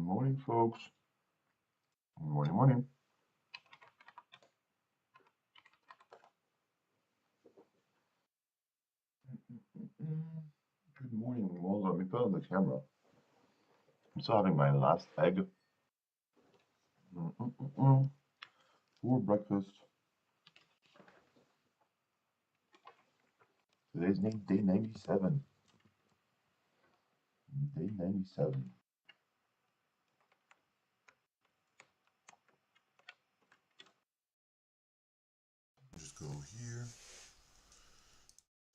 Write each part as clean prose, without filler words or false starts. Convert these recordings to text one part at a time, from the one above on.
Morning, folks. Morning, morning. Good morning. Well, let me put on the camera. I'm still having my last egg for breakfast. Today's day 97. Day 97. Just go here.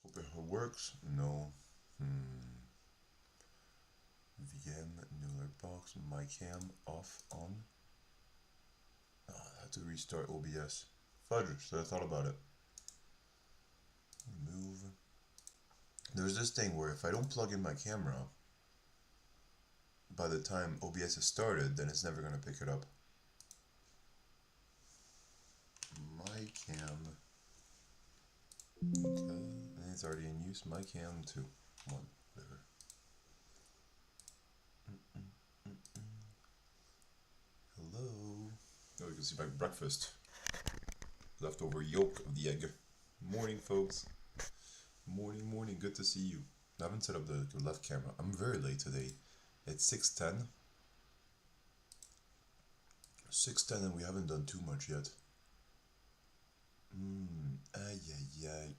Hope it works. No. VM, new alert box, my cam off, on. I had to restart OBS. Fudge, so I thought about it. Remove. There's this thing where if I don't plug in my camera, by the time OBS is started, then it's never going to pick it up. My cam. Okay, and it's already in use. My cam 2. 1, whatever. Hello. Oh, you can see my breakfast. Leftover yolk of the egg. Morning, folks. Morning, morning. Good to see you. I haven't set up the left camera. I'm very late today. It's 6:10. 6:10 and we haven't done too much yet.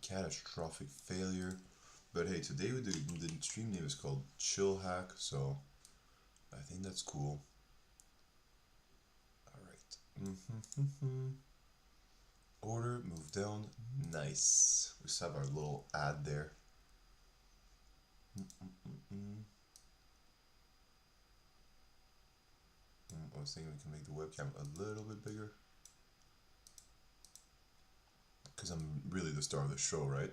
Catastrophic failure. But hey, today the stream name is called Chill Hack, so I think that's cool. Alright. Order, move down. Nice. We just have our little ad there. I was thinking we can make the webcam a little bit bigger. Because I'm really the star of the show, right?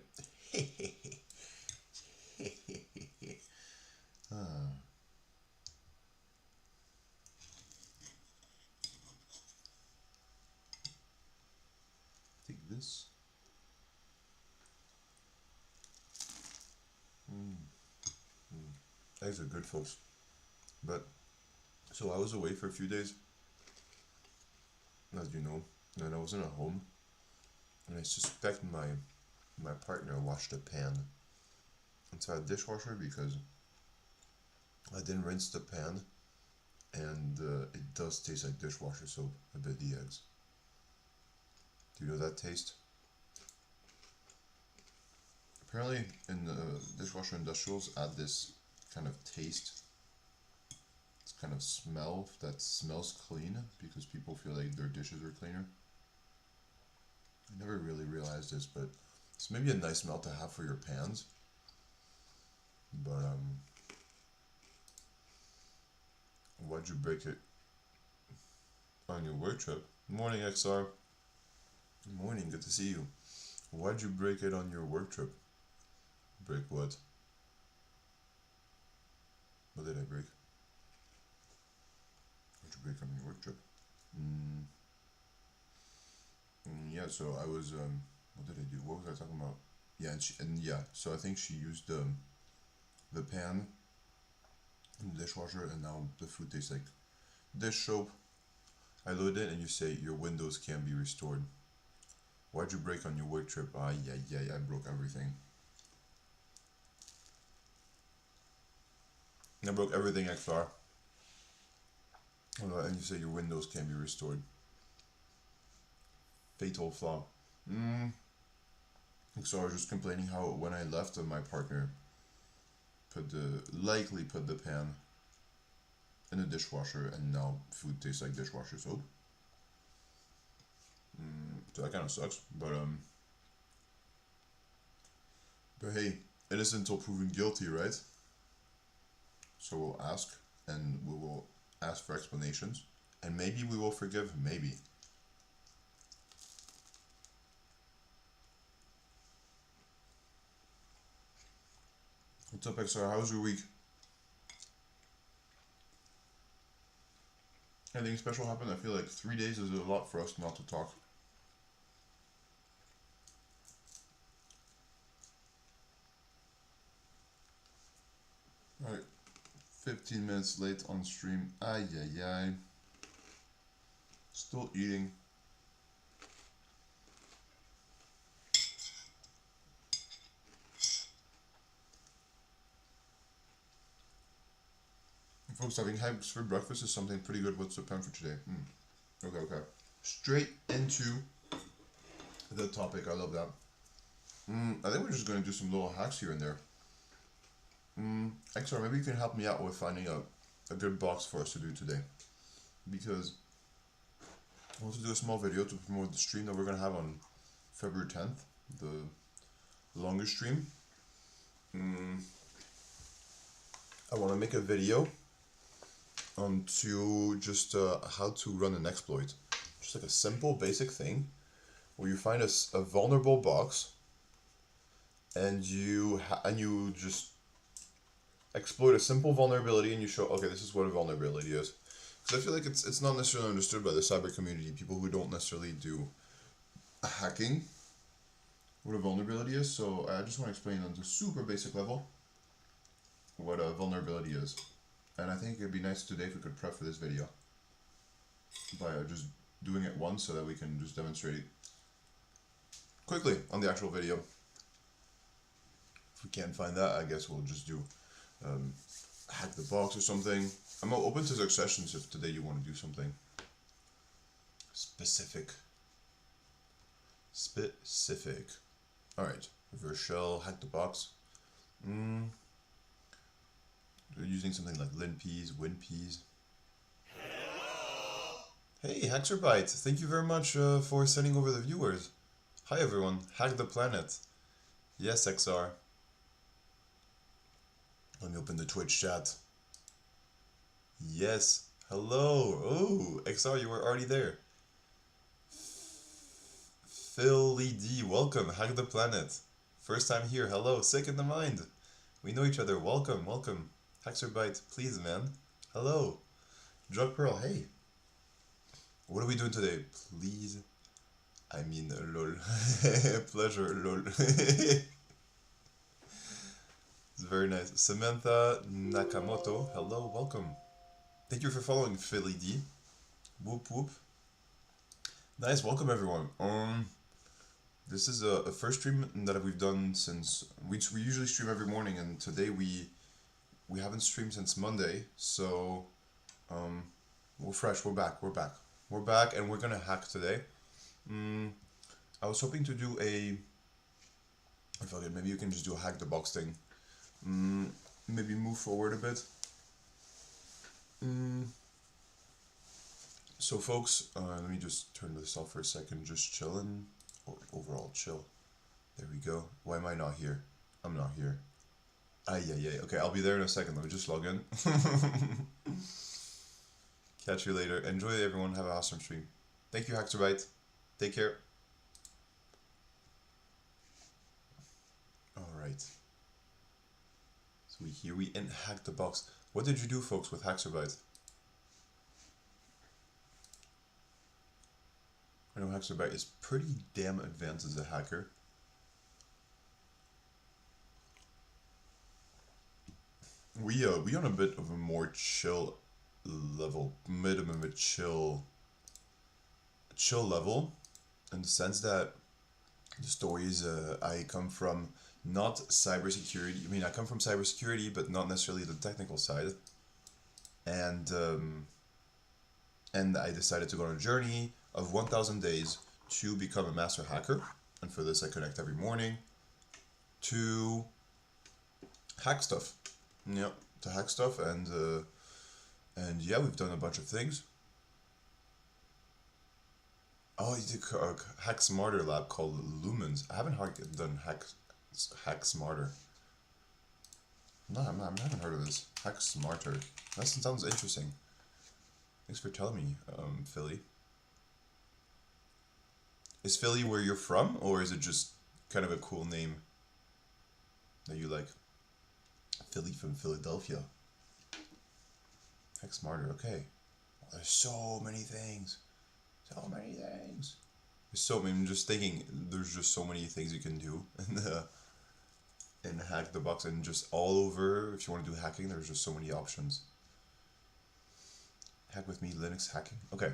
Take this. Eggs are good, folks. But, so I was away for a few days, as you know, and I wasn't at home. And I suspect my partner washed a pan inside a dishwasher because I didn't rinse the pan, and it does taste like dishwasher soap, a bit, the eggs. Do you know that taste? Apparently in the dishwasher industrials add this kind of taste, this kind of smell that smells clean because people feel like their dishes are cleaner. I never really realized this, but it's maybe a nice smell to have for your pans. But why'd you break it on your work trip? Morning, XR. Morning, good to see you. Why'd you break it on your work trip? Break what? What did I break? What'd you break on your work trip? Yeah, so I was, what did I do? What was I talking about? Yeah, so I think she used the pan in the dishwasher, and now the food tastes like dish soap. I load it, and you say your windows can be restored. Why'd you break on your work trip? I broke everything. I broke everything, XR. And you say your windows can be restored. Fatal flaw. So I was just complaining how when I left, my partner likely put the pan in the dishwasher, and now food tastes like dishwasher soap. So that kind of sucks, but hey, innocent until proven guilty, right? So we'll ask, and we will ask for explanations, and maybe we will forgive, maybe. What's up, XR? How's your week? Anything special happened? I feel like 3 days is a lot for us not to talk. Alright, 15 minutes late on stream. Ay, ay, ay. Still eating. Folks, having eggs for breakfast is something pretty good. What's the plan for today? Okay. Straight into the topic. I love that. I think we're just going to do some little hacks here and there. XR, maybe you can help me out with finding a good box for us to do today. Because I want to do a small video to promote the stream that we're going to have on February 10th. The longest stream. I want to make a video to just how to run an exploit. Just like a simple basic thing where you find a vulnerable box and you just exploit a simple vulnerability and you show, okay, this is what a vulnerability is. Because I feel like it's not necessarily understood by the cyber community, people who don't necessarily do hacking, what a vulnerability is. So I just want to explain on the super basic level what a vulnerability is. And I think it'd be nice today if we could prep for this video by just doing it once so that we can just demonstrate it quickly on the actual video. If we can't find that, I guess we'll just do hack the box or something. I'm open to suggestions if today you want to do something specific. Alright, reverse shell, hack the box. We're using something like linpeas, winpeas. Hey, Haxerbyte, thank you very much for sending over the viewers. Hi everyone, hack the planet. Yes, XR. Let me open the Twitch chat. Yes, hello. Oh, XR, you were already there. Philly D, welcome, hack the planet. First time here, hello, sick in the mind. We know each other, welcome. Haxerbyte, please man. Hello. Drug Pearl, hey. What are we doing today? Please. I mean, lol. Pleasure, lol. It's very nice. Samantha Nakamoto, hello, welcome. Thank you for following Philly D. Whoop whoop. Nice, welcome everyone. This is a first stream that we've done since we usually stream every morning, and today we haven't streamed since Monday, so we're fresh. We're back, and we're gonna hack today. I was hoping to do I forget, maybe you can just do a hack the box thing. Maybe move forward a bit. So folks, let me just turn this off for a second, just chilling, or overall chill. There we go. Why am I not here? I'm not here. Okay, I'll be there in a second. Let me just log in. Catch you later. Enjoy everyone. Have an awesome stream. Thank you, Haxerbyte. Take care. Alright. So here we hack the box. What did you do, folks, with Haxerbyte? I know Haxerbyte is pretty damn advanced as a hacker. We on a bit of a more chill level, minimum a chill level, in the sense that the stories I come from not cybersecurity. I mean, I come from cybersecurity, but not necessarily the technical side. And I decided to go on a journey of 1,000 days to become a master hacker. And for this, I connect every morning to hack stuff. Yep, to hack stuff, and yeah, we've done a bunch of things. Oh, you did a Hack Smarter lab called Lumens. I haven't done Hack Smarter. No, I haven't heard of this. Hack Smarter. That sounds interesting. Thanks for telling me, Philly. Is Philly where you're from, or is it just kind of a cool name that you like? Philly from Philadelphia. Hack Smarter, okay. Well, there's so many things. There's so many, I'm just thinking, there's just so many things you can do. And in Hack the Box, and just all over, if you want to do hacking, there's just so many options. Hack with me, Linux hacking. Okay.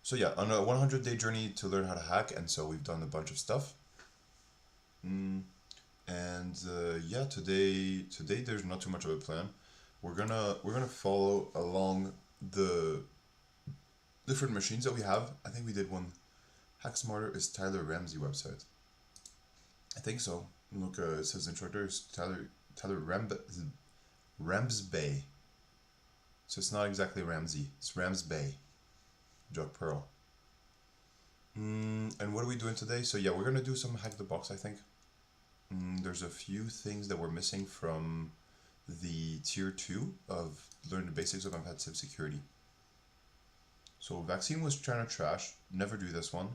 So yeah, on a 100-day journey to learn how to hack, and so we've done a bunch of stuff. And yeah, today there's not too much of a plan. We're gonna follow along the different machines that we have. I think we did one. Hack Smarter is Tyler Ramsey website. I think so. Look, it says instructor is Tyler Ramsbay. So it's not exactly Ramsey. It's Ramsbay. Jock Pearl. And what are we doing today? So yeah, we're gonna do some Hack the Box, I think. There's a few things that we're missing from the tier 2 of learn the basics of offensive security. So vaccine was trying to trash, never do this one.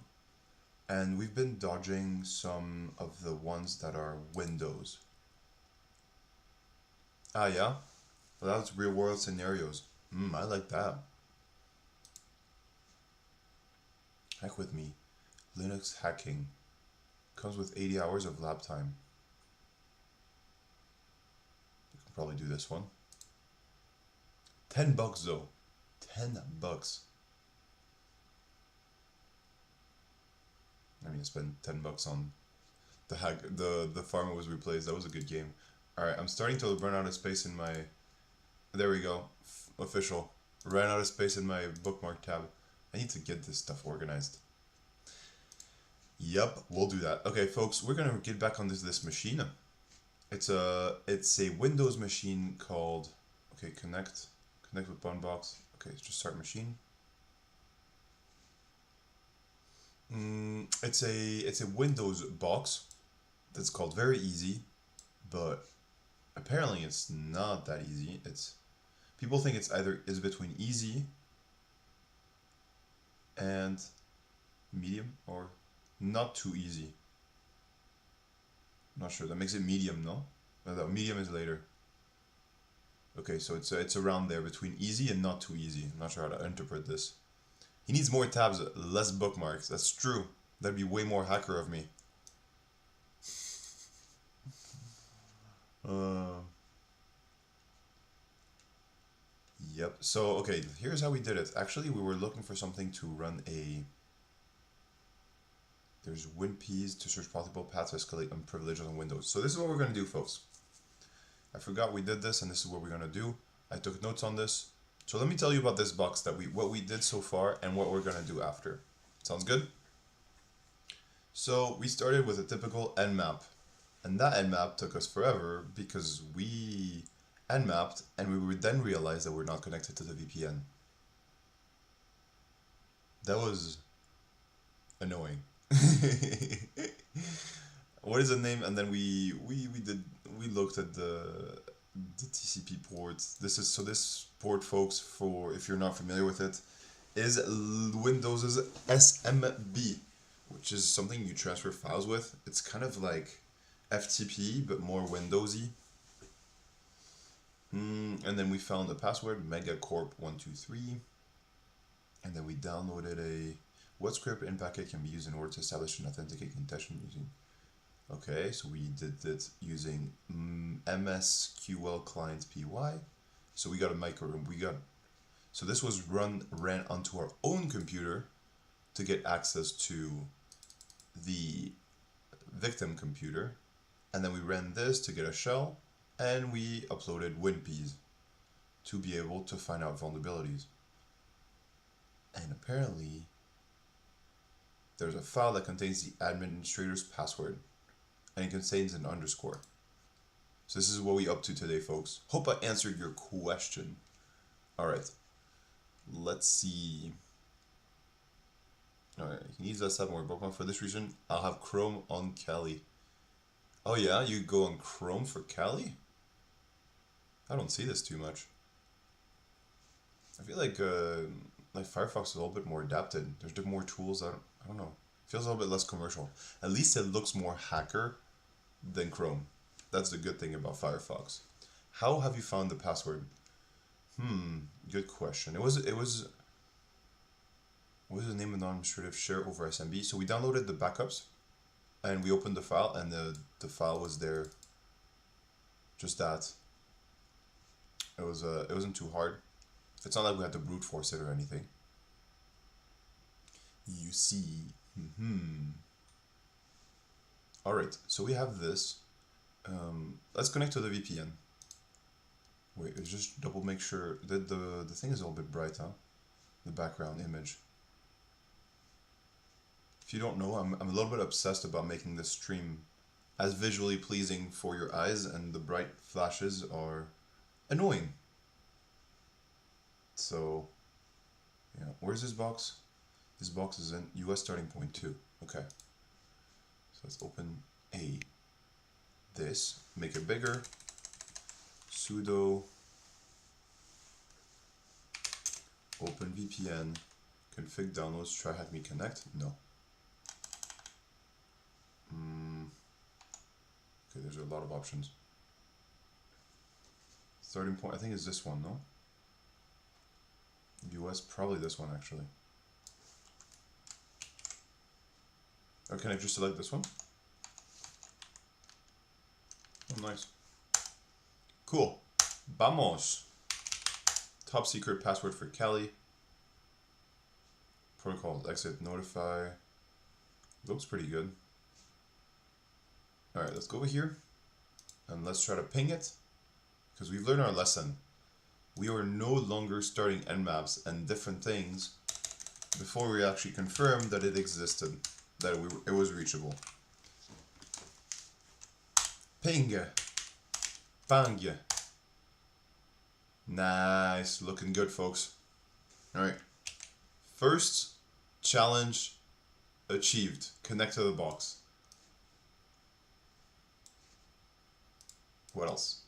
And we've been dodging some of the ones that are Windows. Ah yeah? Well, that's real world scenarios. I like that. Hack with me. Linux hacking. Comes with 80 hours of lab time. You can probably do this one. $10 though. $10. I mean, I spent $10 on the hack. The farmer was replaced. That was a good game. All right, I'm starting to run out of space in my. There we go. Official. Ran out of space in my bookmark tab. I need to get this stuff organized. Yep, we'll do that. Okay, folks, we're gonna get back on this machine. It's a Windows machine called. Okay, connect with Bunbox. Okay, let's just start machine. It's a Windows box that's called Very Easy, but apparently it's not that easy. People think it's either is between easy and medium or not too easy. Not sure. That makes it medium, no? No, medium is later. Okay, so it's around there between easy and not too easy. I'm not sure how to interpret this. He needs more tabs, less bookmarks. That's true. That'd be way more hacker of me. Yep. So, okay, here's how we did it. Actually, we were looking for something to run a... There's WinPs to search possible paths to escalate on privileges on Windows. So this is what we're going to do, folks. I forgot we did this, and this is what we're going to do. I took notes on this. So let me tell you about this box, what we did so far and what we're going to do after. Sounds good? So we started with a typical nmap. And that nmap took us forever because we nmapped and we would then realize that we're not connected to the VPN. That was annoying. What is the name? And then we looked at the TCP ports. This port, folks, for if you're not familiar with it, is Windows's SMB, which is something you transfer files with. It's kind of like FTP but more Windowsy. And then we found a password, megacorp123, and then we downloaded what script in packet can be used in order to establish and authenticate connection using. Okay, so we did it using MSQL client PY. So we got a micro. So this was ran onto our own computer to get access to the victim computer, and then we ran this to get a shell, and we uploaded WinPs to be able to find out vulnerabilities. And apparently, there's a file that contains the administrator's password, and it contains an underscore. So this is what we up to today, folks. Hope I answered your question. All right, let's see. All right, you can use that more bookmark for this reason. I'll have Chrome on Kali. Oh yeah, you go on Chrome for Kali? I don't see this too much. I feel like Firefox is a little bit more adapted. There's more tools. I don't know. It feels a little bit less commercial. At least it looks more hacker than Chrome. That's the good thing about Firefox. How have you found the password? Good question. It was what was the name of non-administrative share over SMB? So we downloaded the backups and we opened the file, and the file was there. Just that. It wasn't too hard. It's not like we had to brute force it or anything. You see. Alright, so we have this. Let's connect to the VPN. Wait, let's just double make sure that the thing is a little bit bright, huh? The background image. If you don't know, I'm a little bit obsessed about making this stream as visually pleasing for your eyes, and the bright flashes are annoying. So, yeah, where's this box? This box is in US starting point 2. Okay. So let's open this, make it bigger, sudo open VPN, config downloads, try hack me connect, no. Okay, there's a lot of options. Starting point, I think is this one, no? US, probably this one actually. Or can I just select this one? Oh, nice. Cool. Vamos. Top secret password for Kelly. Protocols, exit, notify. Looks pretty good. Alright, let's go over here and let's try to ping it, because we've learned our lesson. We are no longer starting nmaps and different things before we actually confirmed that it existed, that it was reachable. Ping. Bang. Nice, looking good, folks. Alright, first challenge achieved. Connect to the box. What else?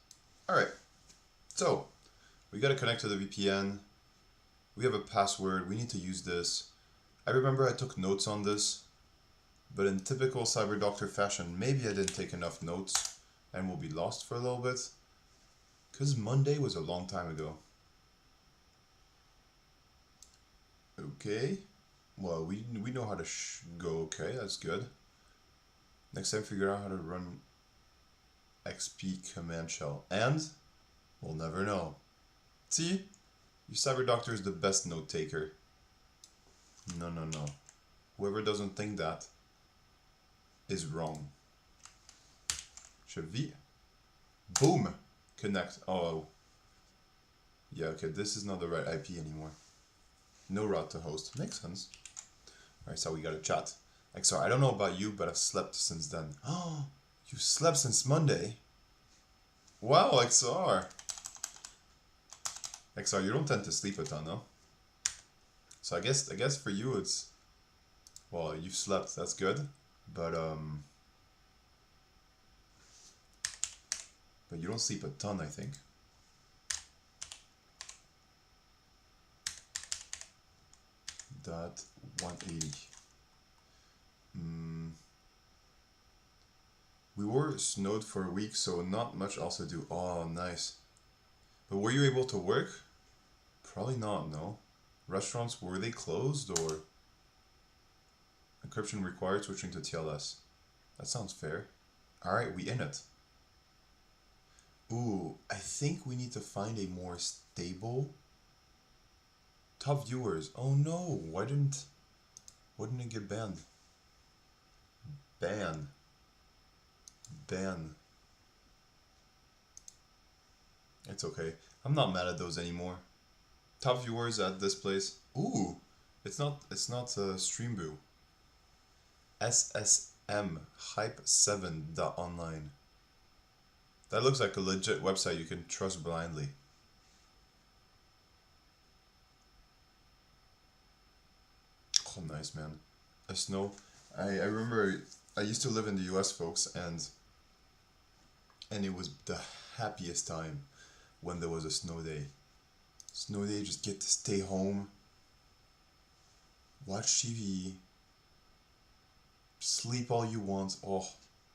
Alright, so we gotta connect to the VPN. We have a password, we need to use this. I remember I took notes on this, but in typical Cyber Doctor fashion, maybe I didn't take enough notes and we'll be lost for a little bit. Because Monday was a long time ago. Okay. Well, we know how to go okay, that's good. Next time, figure out how to run XP command shell. And we'll never know. See? Your Cyber Doctor is the best note taker. No. Whoever doesn't think that is wrong. Chevi. Boom! Connect. Oh. Yeah, okay, this is not the right IP anymore. No route to host. Makes sense. Alright, so we got a chat. XR, I don't know about you, but I've slept since then. Oh, you slept since Monday? Wow, XR. XR, you don't tend to sleep a ton, no? So I guess for you it's, well, you've slept, that's good. But you don't sleep a ton, I think. That 180. We were snowed for a week, so not much else to do. Oh, nice. But were you able to work? Probably not, no. Restaurants, were they closed, or encryption required, switching to TLS? That sounds fair. Alright, we in it. Ooh, I think we need to find a more stable top viewers. Oh no, why didn't it get banned? Ban. It's okay. I'm not mad at those anymore. Top viewers at this place. Ooh, it's not Streamboo. SSM hype7.online. That looks like a legit website you can trust blindly. Oh, nice, man. A snow. I remember I used to live in the US, folks, and it was the happiest time when there was a snow day. Snow day, just get to stay home, watch TV, sleep all you want. Oh,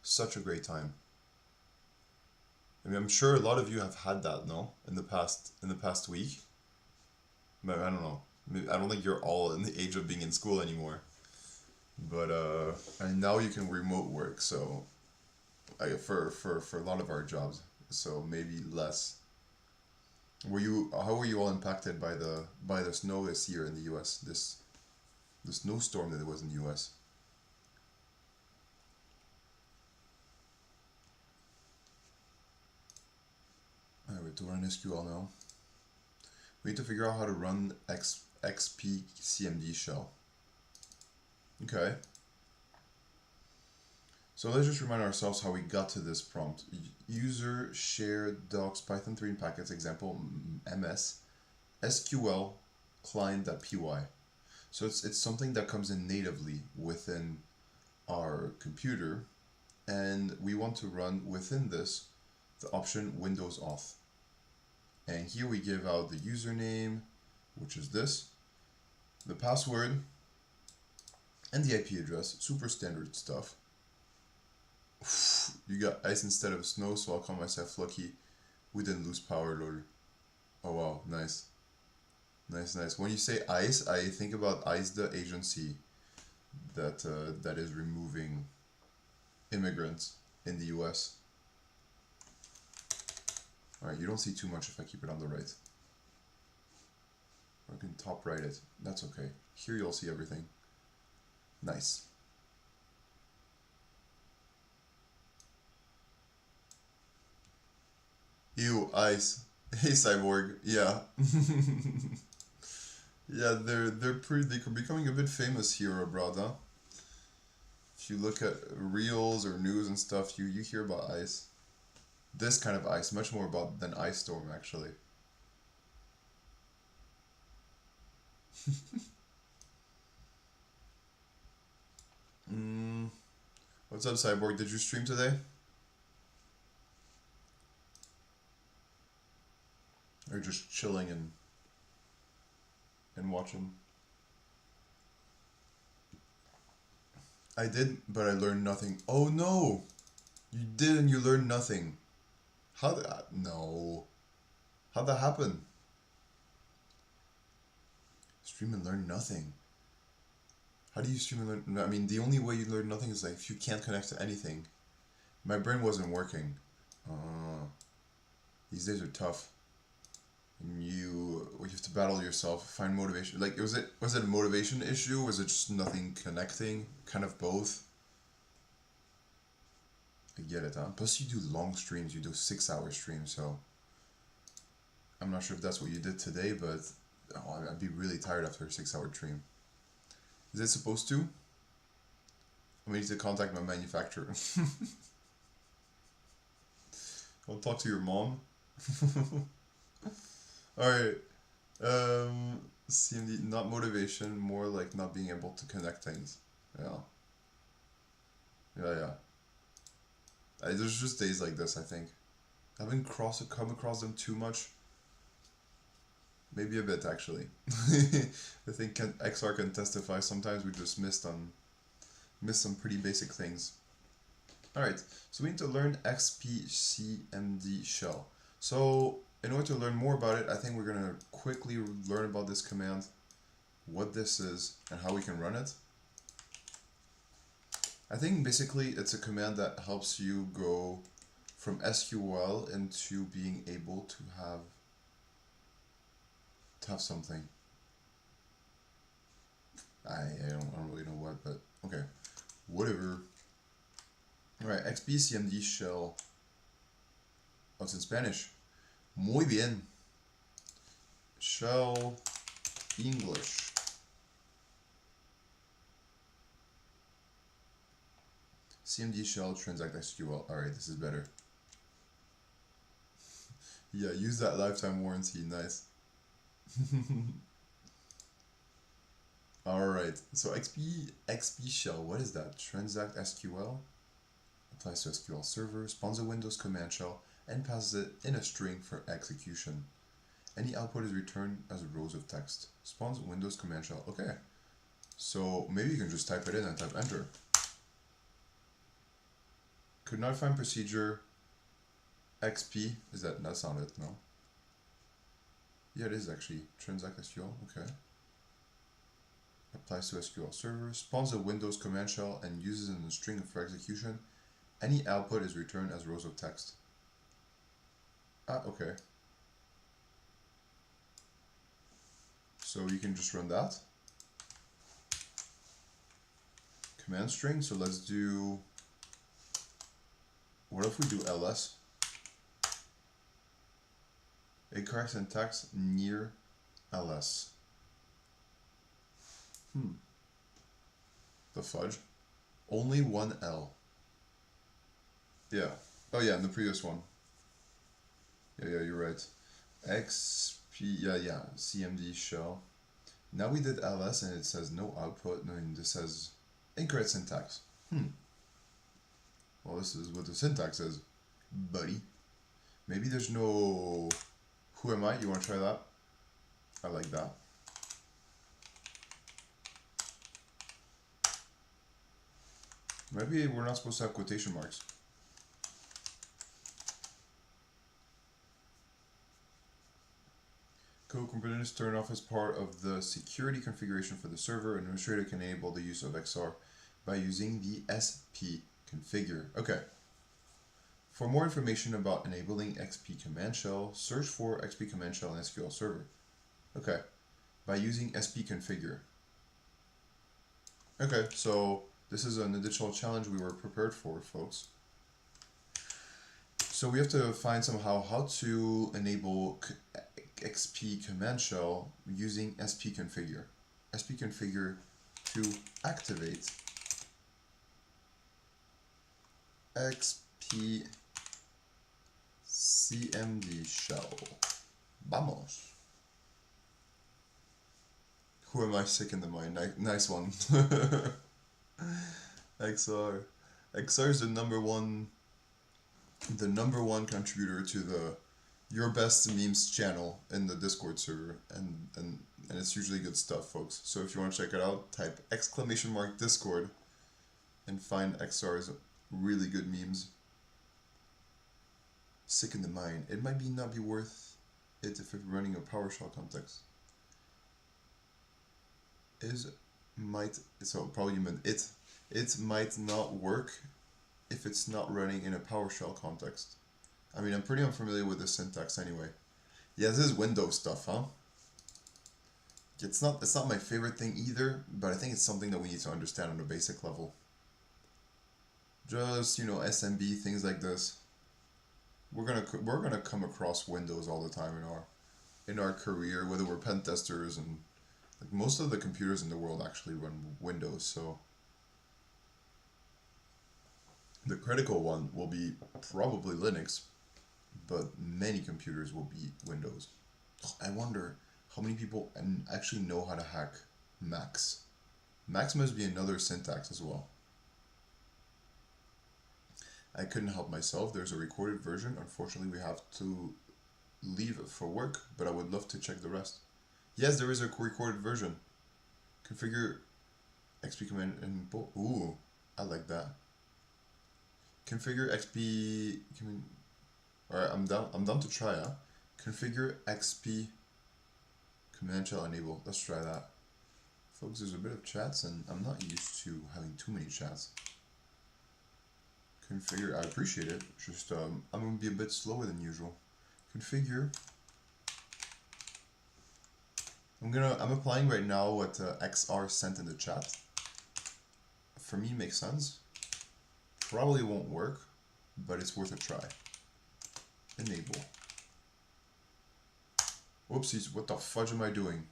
such a great time. I mean, I'm sure a lot of you have had that, no? In the past week. But I don't know. I don't think you're all in the age of being in school anymore. But and now you can remote work, so for a lot of our jobs, so maybe less. How were you all impacted by the snow this year in the U.S., the snowstorm that it was in the U.S.? Alright, we have to run SQL now. We need to figure out how to run xpcmd shell. Okay. So let's just remind ourselves how we got to this prompt. User share docs Python 3 in packets, example ms, SQL client.py. So it's something that comes in natively within our computer, and we want to run within this the option Windows Auth. And here we give out the username, which is this, the password, and the IP address, super standard stuff. You got ice instead of snow, so I'll call myself lucky we didn't lose power, lol. Oh wow, nice. Nice, nice. When you say ICE, I think about ICE, the agency that is removing immigrants in the US. Alright, you don't see too much if I keep it on the right. I can top right it. That's okay. Here you'll see everything. Nice. Ew, ice. Hey Cyborg. Yeah. Yeah, they're becoming a bit famous here abroad, huh? If you look at reels or news and stuff, you hear about ice. This kind of ice, much more about than ice storm actually. What's up, Cyborg? Did you stream today? Or just chilling and watching? I did, but I learned nothing. Oh no! You did and you learned nothing. How did no. How'd that happen? Stream and learn nothing. How do you stream and learn? I mean, the only way you learn nothing is like if you can't connect to anything. My brain wasn't working. These days are tough. And you have to battle yourself, find motivation. Like, was it a motivation issue? Or was it just nothing connecting? Kind of both. I get it, huh? Plus, you do long streams. You do 6-hour streams, so I'm not sure if that's what you did today, but I'd be really tired after a 6-hour stream. Is it supposed to? I need to contact my manufacturer. I'll talk to your mom. Alright. CMD, not motivation, more like not being able to connect things. Yeah. Yeah. There's just days like this, I think. I haven't come across them too much. Maybe a bit, actually. I think XR can testify. Sometimes we just miss some pretty basic things. Alright, so we need to learn xpcmd shell. So in order to learn more about it, I think we're going to quickly learn about this command, what this is, and how we can run it. I think basically it's a command that helps you go from SQL into being able to have something. I don't really know what, but okay, whatever. Alright, xpcmd shell. Oh, it's in Spanish. Muy bien. Shell English. CMD shell transact SQL. Alright, this is better. Yeah, use that lifetime warranty. Nice. Alright, so XP shell, what is that? Transact SQL. Applies to SQL server, spawns a Windows command shell, and passes it in a string for execution. Any output is returned as rows of text. Spawns Windows command shell. Okay. So maybe you can just type it in and type enter. Could not find procedure XP. That's not it, no? Yeah, it is actually. Transact SQL, okay. applies to SQL Server. Spawns a Windows command shell and uses it in a string for execution. Any output is returned as rows of text. Ah, okay. So you can just run that. Command string, so let's do, what if we do ls? Incorrect syntax near ls. The fudge. Only one L. Yeah. Oh yeah, in the previous one. Yeah, you're right. XP, yeah, CMD shell. Now we did ls and it says no output, no, and this says incorrect syntax. Well, this is what the syntax is, buddy. Maybe there's no who am I? You want to try that? I like that. Maybe we're not supposed to have quotation marks. Code components turn off as part of the security configuration for the server. An administrator can enable the use of XR by using the SP configure. Okay. For more information about enabling XP command shell, search for XP command shell in SQL Server. Okay. By using SP configure. Okay, so this is an additional challenge we were prepared for, folks. So we have to find somehow how to enable XP command shell using SP configure. SP configure to activate XP CMD shell. Vamos. Who am I sick in the mind? Nice one. XR. XR is the number one contributor to the Your Best Memes channel in the Discord server, and it's usually good stuff, folks. So if you want to check it out, type !Discord and find XR's really good memes. Sick in the mind. It might not be worth it if it's running a PowerShell context. So probably you meant it. It might not work if it's not running in a PowerShell context. I mean, I'm pretty unfamiliar with the syntax anyway. Yeah, this is Windows stuff, huh? It's not my favorite thing either, but I think it's something that we need to understand on a basic level. Just, you know, SMB, things like this. We're gonna come across Windows all the time in our career, whether we're pen testers, and like most of the computers in the world actually run Windows, so the critical one will be probably Linux, but many computers will be Windows. I wonder how many people actually know how to hack Macs. Macs must be another syntax as well. I couldn't help myself. There's a recorded version. Unfortunately, we have to leave for work, but I would love to check the rest. Yes, there is a recorded version. Configure XP command and ooh, I like that. Configure XP command. Alright, I'm down to try, huh? Configure XP command shell enable. Let's try that. Folks, there's a bit of chats and I'm not used to having too many chats. Configure, I appreciate it. Just I'm gonna be a bit slower than usual. Configure. I'm applying right now what XR sent in the chat. For me, makes sense. Probably won't work, but it's worth a try. Enable. Whoopsies, what the fudge am I doing?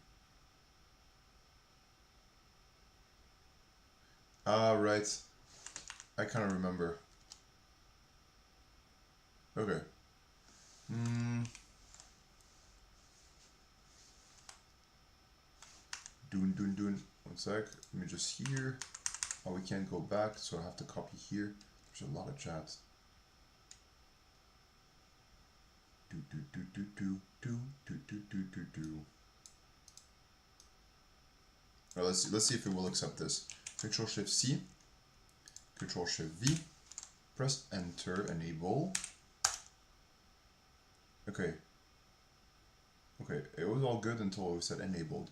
Ah, right. I kind of remember. Okay. Doing. One sec. Let me just here. Oh, we can't go back, so I have to copy here. There's a lot of chats. All right, let's see if it will accept this. Control Shift C. Control Shift V. Press Enter. Enable. Okay. Okay, it was all good until it said enabled.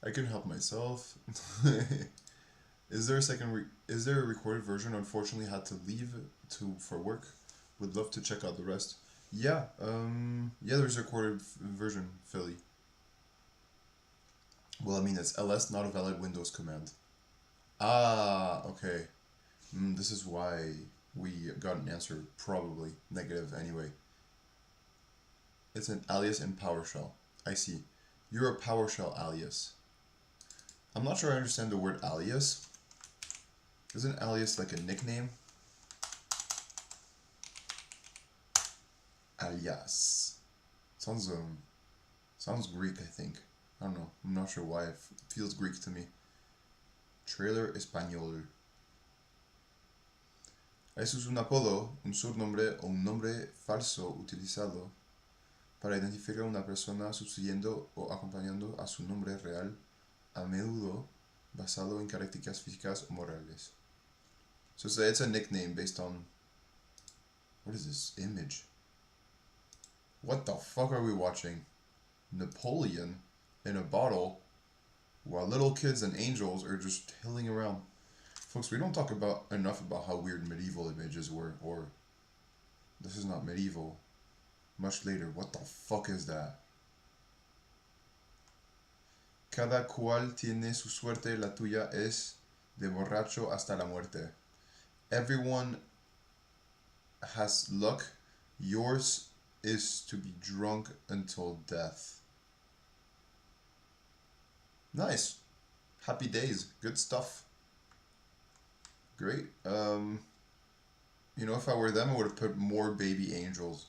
I can help myself. Is there a is there a recorded version? Unfortunately, had to leave for work. Would love to check out the rest. Yeah, yeah, there's a recorded version, Philly. Well, I mean, it's ls not a valid Windows command. Ah, okay. This is why we got an answer probably negative anyway. It's an alias in PowerShell. I see. You're a PowerShell alias. I'm not sure I understand the word alias. Isn't alias like a nickname? Alias. Sounds Greek, I think. I don't know. I'm not sure why. It feels Greek to me. Trailer español. Eso es un apodo, un sobrenombre o un nombre falso utilizado para identificar a una persona sucediendo o acompañando a su nombre real, a menudo basado en características físicas o morales. So it's a nickname based on... What is this image? What the fuck are we watching? Napoleon in a bottle while little kids and angels are just hilling around. Folks, we don't talk enough about how weird medieval images were, or this is not medieval. Much later. What the fuck is that? Cada cual tiene su suerte, la tuya es de borracho hasta la muerte. Everyone has luck, yours is to be drunk until death. Nice. Happy days. Good stuff. Great. You know, if I were them, I would have put more baby angels.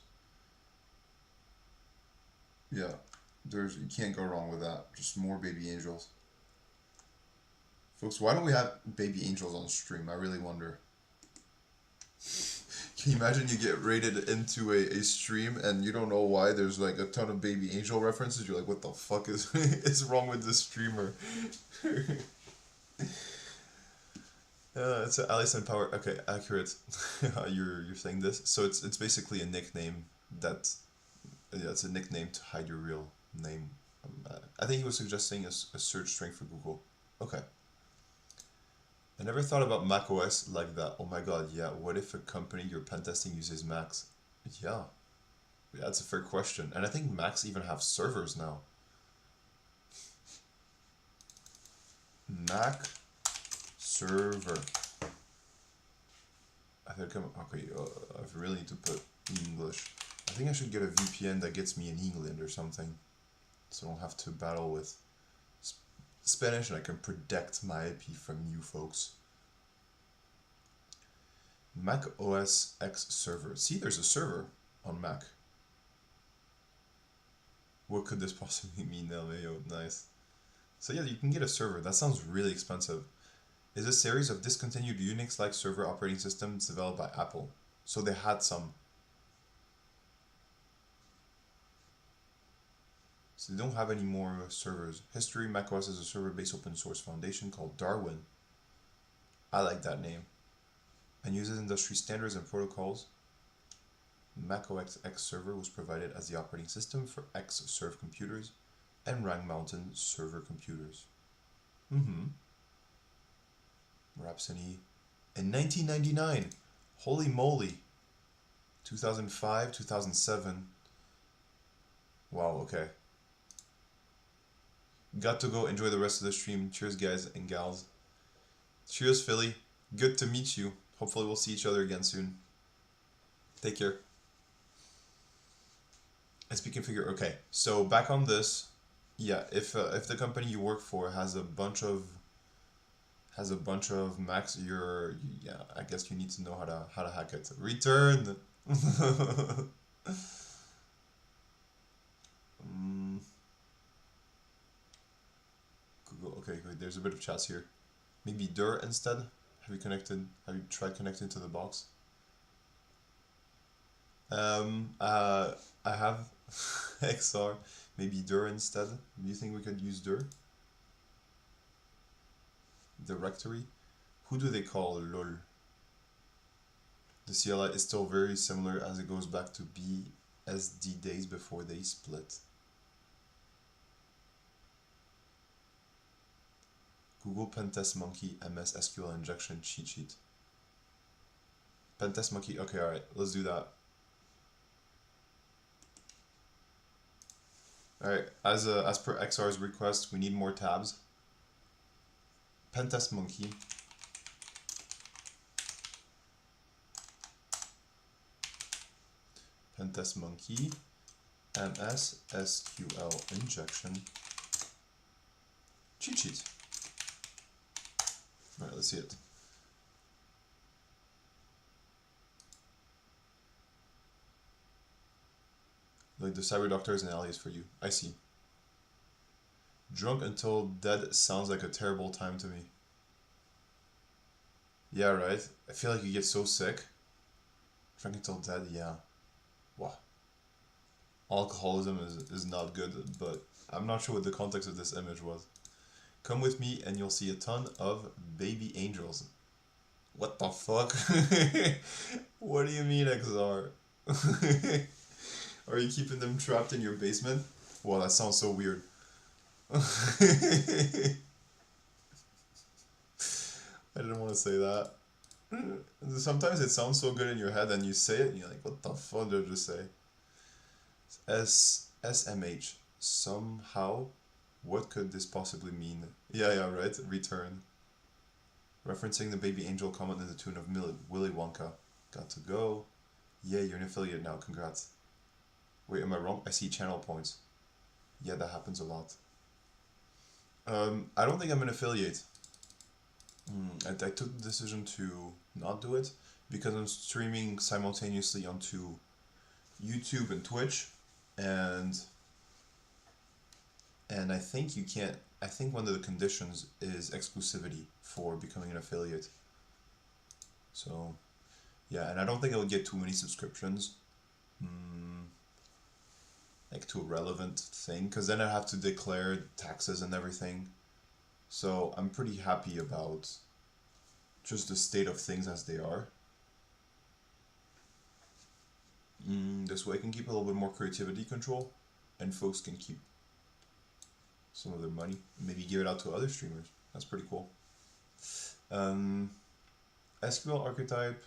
Yeah. You can't go wrong with that. Just more baby angels. Folks, why don't we have baby angels on stream? I really wonder. Can you imagine you get rated into a stream and you don't know why there's like a ton of baby angel references? You're like, what the fuck is wrong with this streamer? It's Alice in Power. Okay, accurate. You're saying this. So it's basically a nickname it's a nickname to hide your real name. I think he was suggesting a search string for Google. Okay. I never thought about macOS like that. Oh my god, yeah. What if a company you're pen testing uses Macs? Yeah. That's a fair question. And I think Macs even have servers now. Mac server. I think okay, I really need to put English. I think I should get a VPN that gets me in England or something. So I don't have to battle with Spanish and I can protect my IP from you folks. Mac OS X server. See, there's a server on Mac. What could this possibly mean, LMAO? Nice. So yeah, you can get a server. That sounds really expensive. Is a series of discontinued Unix-like server operating systems developed by Apple. So they had some. So they don't have any more servers. History, macOS is a server-based open source foundation called Darwin. I like that name. And uses industry standards and protocols. macOS X server was provided as the operating system for X-Serve computers and Rang Mountain server computers. Rhapsody in 1999. Holy moly. 2005, 2007. Wow, okay. Got to go enjoy the rest of the stream. Cheers, guys and gals. Cheers, Philly. Good to meet you. Hopefully we'll see each other again soon. Take care. SP configure. Okay, so back on this. Yeah, if the company you work for has a bunch of Macs, yeah, I guess you need to know how to hack it. Return. Google. Okay, good. There's a bit of chats here. Maybe dir instead. Have you tried connecting to the box? I have XR. Maybe dir instead. Do you think we could use dir? Directory. Who do they call lol? The CLI is still very similar as it goes back to BSD days before they split. Google Pentest Monkey MS SQL injection cheat sheet. Pentest Monkey, okay, alright, let's do that. Alright, as per XR's request, we need more tabs. Pentest Monkey. Pentest Monkey. MS SQL injection cheat sheet. Alright, let's see it. Like the cyber doctor is an alias for you. I see. Drunk until dead sounds like a terrible time to me. Yeah, right? I feel like you get so sick. Drunk until dead, yeah. Wow. Alcoholism is not good, but I'm not sure what the context of this image was. Come with me and you'll see a ton of baby angels. What the fuck? What do you mean, XR? Are you keeping them trapped in your basement? Wow, that sounds so weird. I didn't want to say that. Sometimes it sounds so good in your head and you say it and you're like, what the fuck did I just say? SMH. Somehow, what could this possibly mean? Yeah, right. Return. Referencing the baby angel comment in the tune of Willy Wonka. Got to go. Yeah, you're an affiliate now. Congrats. Wait, am I wrong? I see channel points. Yeah, that happens a lot. I don't think I'm an affiliate. I took the decision to not do it because I'm streaming simultaneously onto YouTube and Twitch, and I think you can't. I think one of the conditions is exclusivity for becoming an affiliate. So, yeah, and I don't think I would get too many subscriptions. Like to a relevant thing, because then I have to declare taxes and everything. So I'm pretty happy about just the state of things as they are. This way I can keep a little bit more creativity control, and folks can keep some of their money, maybe give it out to other streamers. That's pretty cool. SQL archetype,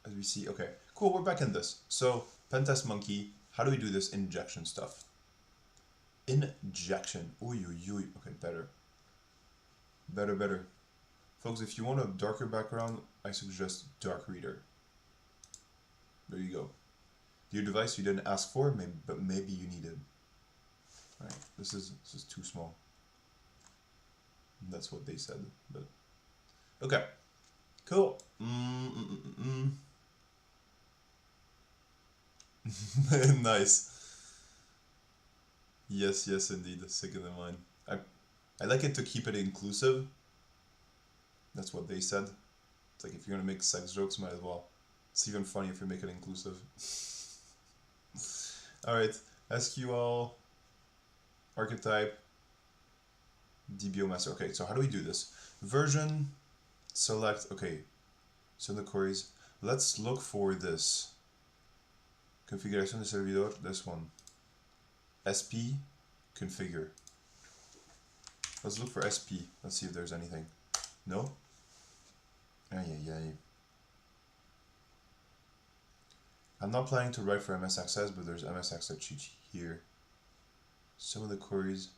as we see. Okay, cool, we're back in this. So Pentest Monkey, how do we do this injection stuff? Injection. Okay, better. Folks, if you want a darker background, I suggest Dark Reader. There you go. Your device you didn't ask for, but maybe you need it. Alright, this is too small. That's what they said, but okay. Cool. Nice. Yes, indeed. Second in line. I like it to keep it inclusive. That's what they said. It's like if you're gonna make sex jokes, might as well. It's even funny if you make it inclusive. Alright, SQL, archetype, DBO master. Okay, so how do we do this? Version, select, okay, send the queries. Let's look for this. Configuration de servidor, this one. SP, configure. Let's look for SP. Let's see if there's anything. No? I'm not planning to write for MS Access, but there's MS Access cheat sheet here. Some of the queries.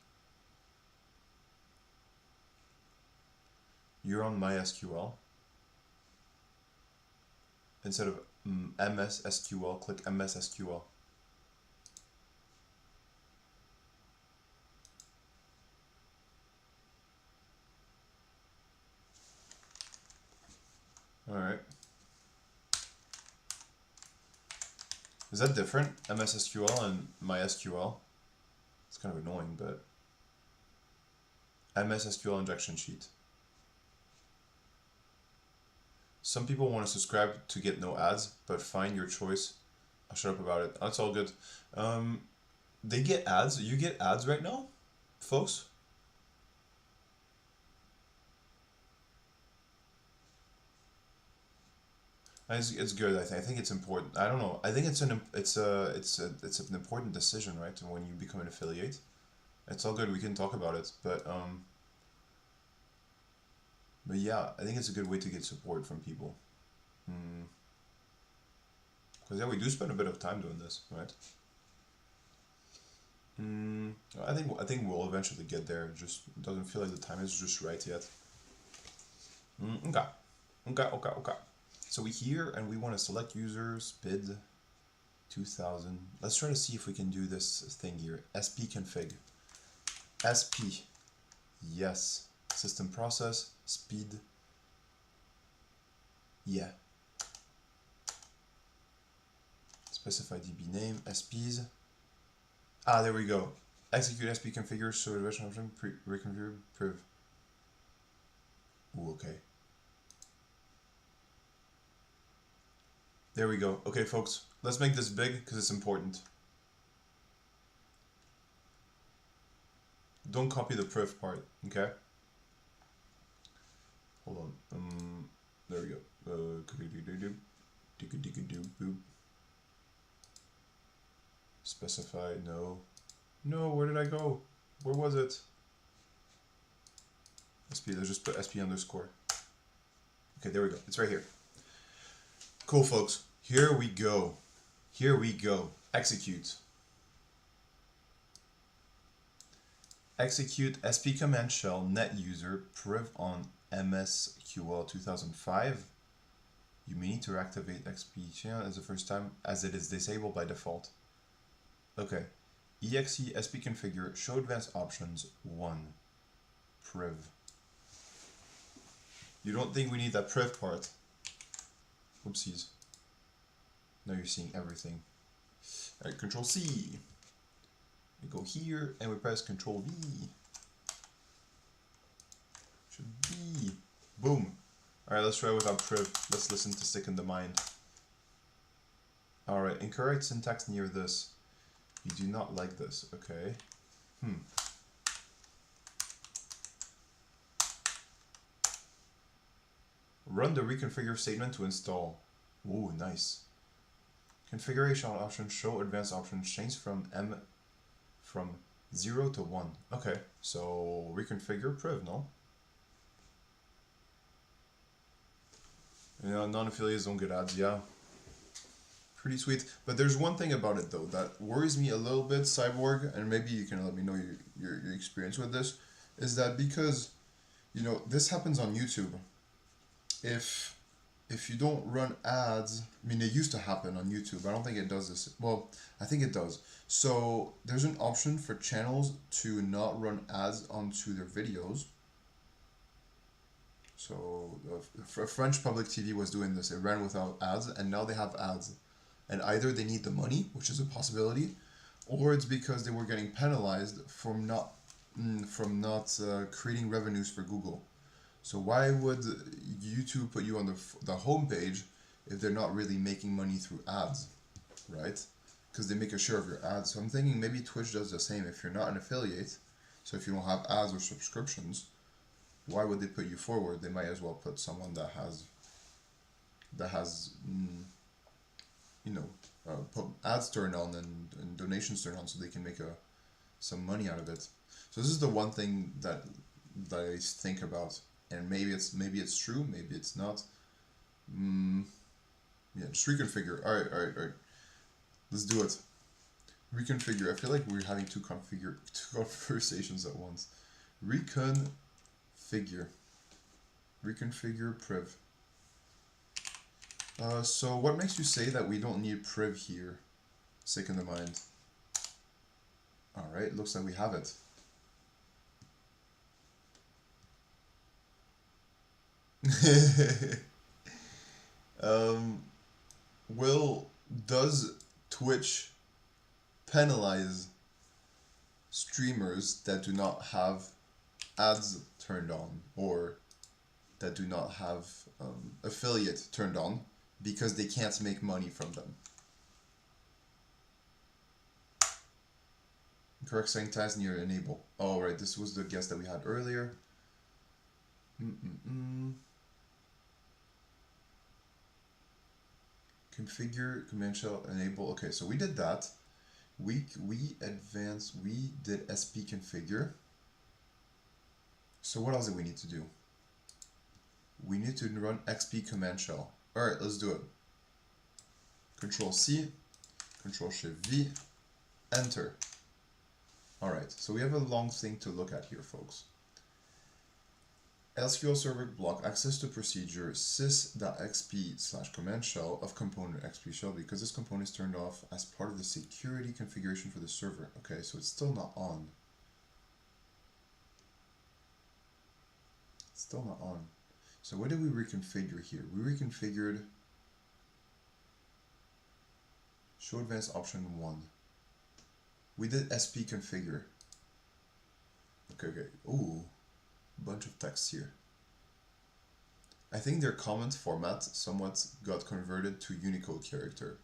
You're on MySQL. Instead of MS SQL, click MS SQL. Alright. Is that different? MS SQL and MySQL? It's kind of annoying, but MS SQL injection sheet. Some people want to subscribe to get no ads, but fine, your choice. I'll shut up about it. That's all good. They get ads. You get ads right now, folks? It's good. I think it's important. I don't know. I think it's an important decision, right? When you become an affiliate, it's all good. We can talk about it, but But yeah, I think it's a good way to get support from people. Because yeah, we do spend a bit of time doing this, right? I think we'll eventually get there. It just doesn't feel like the time is just right yet. Okay. So we here and we want to select users, bid 2000. Let's try to see if we can do this thing here. SP config. SP. Yes. System process. Speed. Yeah. Specify DB name. SPs. Ah, there we go. Execute SP configure. So version option. Reconfigure. Priv. Ooh, okay. There we go. Okay, folks. Let's make this big because it's important. Don't copy the priv part, okay? Hold on. There we go. Specify, no. No, where did I go? Where was it? SP, let's just put SP underscore. Okay, there we go. It's right here. Cool, folks. Here we go. Here we go. Execute. Execute SP command shell net user priv on MSQL 2005. You may need to activate XP channel as the first time as it is disabled by default. Okay. exe SP configure show advanced options 1 priv. You don't think we need that priv part? Oopsies. Now you're seeing everything. Alright, Control C. We go here and we press Control V. Should be. Boom. Alright, let's try without priv. Let's listen to stick in the mind. Alright, incorrect syntax near this. You do not like this, okay. Run the reconfigure statement to install. Ooh, nice. Configuration options show advanced options change from 0 to 1. Okay, so reconfigure priv, no? You know, non-affiliates don't get ads, yeah. Pretty sweet. But there's one thing about it though that worries me a little bit, Cyborg, and maybe you can let me know your experience with this, is that because, you know, this happens on YouTube. If you don't run ads, I mean, it used to happen on YouTube. I don't think it does this. Well, I think it does. So there's an option for channels to not run ads onto their videos. So French public TV was doing this. It ran without ads, and now they have ads. And either they need the money, which is a possibility, or it's because they were getting penalized from not creating revenues for Google. So why would YouTube put you on the home page if they're not really making money through ads, right? Because they make a share of your ads. So I'm thinking maybe Twitch does the same. If you're not an affiliate, so if you don't have ads or subscriptions, why would they put you forward? They might as well put someone that has you know, put ads turned on and donations turned on so they can make some money out of it. So this is the one thing that I think about. And maybe it's true, maybe it's not. Yeah, just reconfigure. All right. Let's do it. Reconfigure. I feel like we're having two conversations at once. Reconfigure priv. So what makes you say that we don't need priv here? Sick in the mind. All right, looks like we have it. Does Twitch penalize streamers that do not have ads turned on or that do not have affiliate turned on because they can't make money from them? Correct syntax near enable. Oh, right, this was the guess that we had earlier. Configure command shell enable. Okay, so we did that. We did SP configure. So what else do we need to do? we need to run XP command shell. Alright, let's do it. Control C, Control Shift V, enter. Alright, so we have a long thing to look at here, folks. SQL Server block access to procedure sys.xp/command shell of component xp shell because this component is turned off as part of the security configuration for the server. Okay, so it's still not on. It's still not on. So what did we reconfigure here? We reconfigured show advanced option 1. We did sp configure. Okay. Ooh, bunch of text here. I think their comment format somewhat got converted to Unicode character.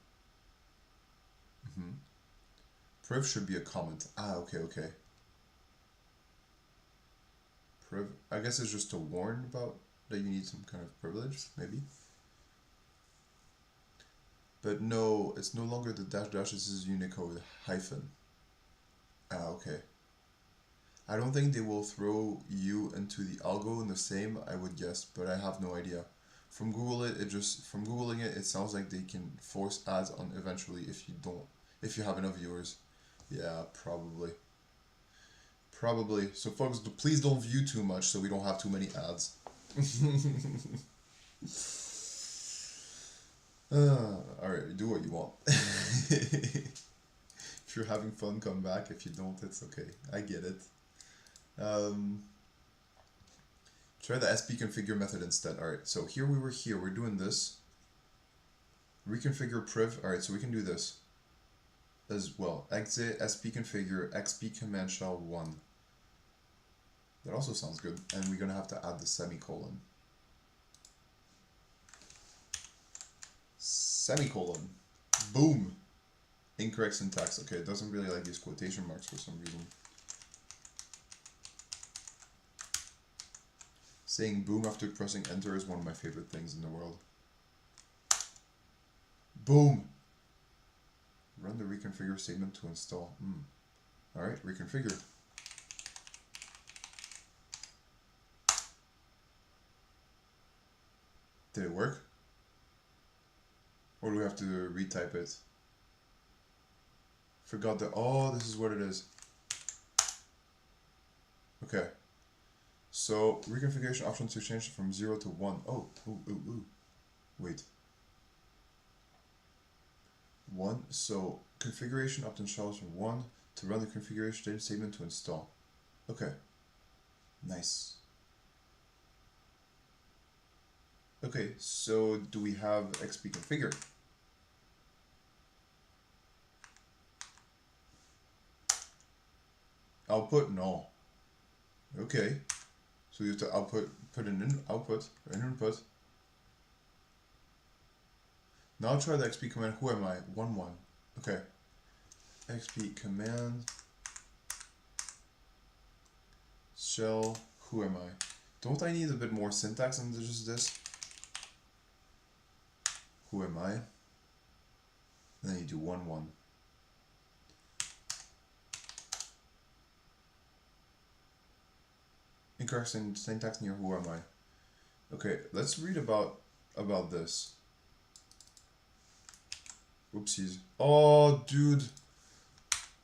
Priv should be a comment. Ah, okay. Priv, I guess it's just to warn about that you need some kind of privilege, maybe. But no, it's no longer the dash, this is Unicode hyphen. Ah, okay. I don't think they will throw you into the algo in the same, I would guess, but I have no idea. From Googling it, it sounds like they can force ads on eventually if you have enough viewers. Yeah, probably. So folks, please don't view too much so we don't have too many ads. Alright, do what you want. If you're having fun, come back. If you don't, it's okay. I get it. Try the sp configure method instead. Alright, so we're doing this. Reconfigure priv. Alright, so we can do this as well. Exit sp configure xp command shell 1. That also sounds good. And we're gonna have to add the semicolon. Semicolon. Boom. Incorrect syntax. Okay, it doesn't really like these quotation marks for some reason. Saying boom after pressing enter is one of my favorite things in the world. Boom. Run the reconfigure statement to install. Alright, reconfigure. Did it work? Or do we have to retype it? Forgot that. Oh, this is what it is. Okay. So, reconfiguration option to change from 0 to 1. Oh, ooh. Wait. 1. So, configuration option shells from 1 to run the configuration statement to install. Okay. Nice. Okay, so do we have XP configure? Output? No. Okay. So you have to put an output, or an input. Now try the XP command, who am I? 1. Okay. XP command shell, who am I? Don't I need a bit more syntax than just this? Who am I? And then you do 1. Incorrect syntax near who am I? Okay, let's read about this. Oopsies. Oh, dude.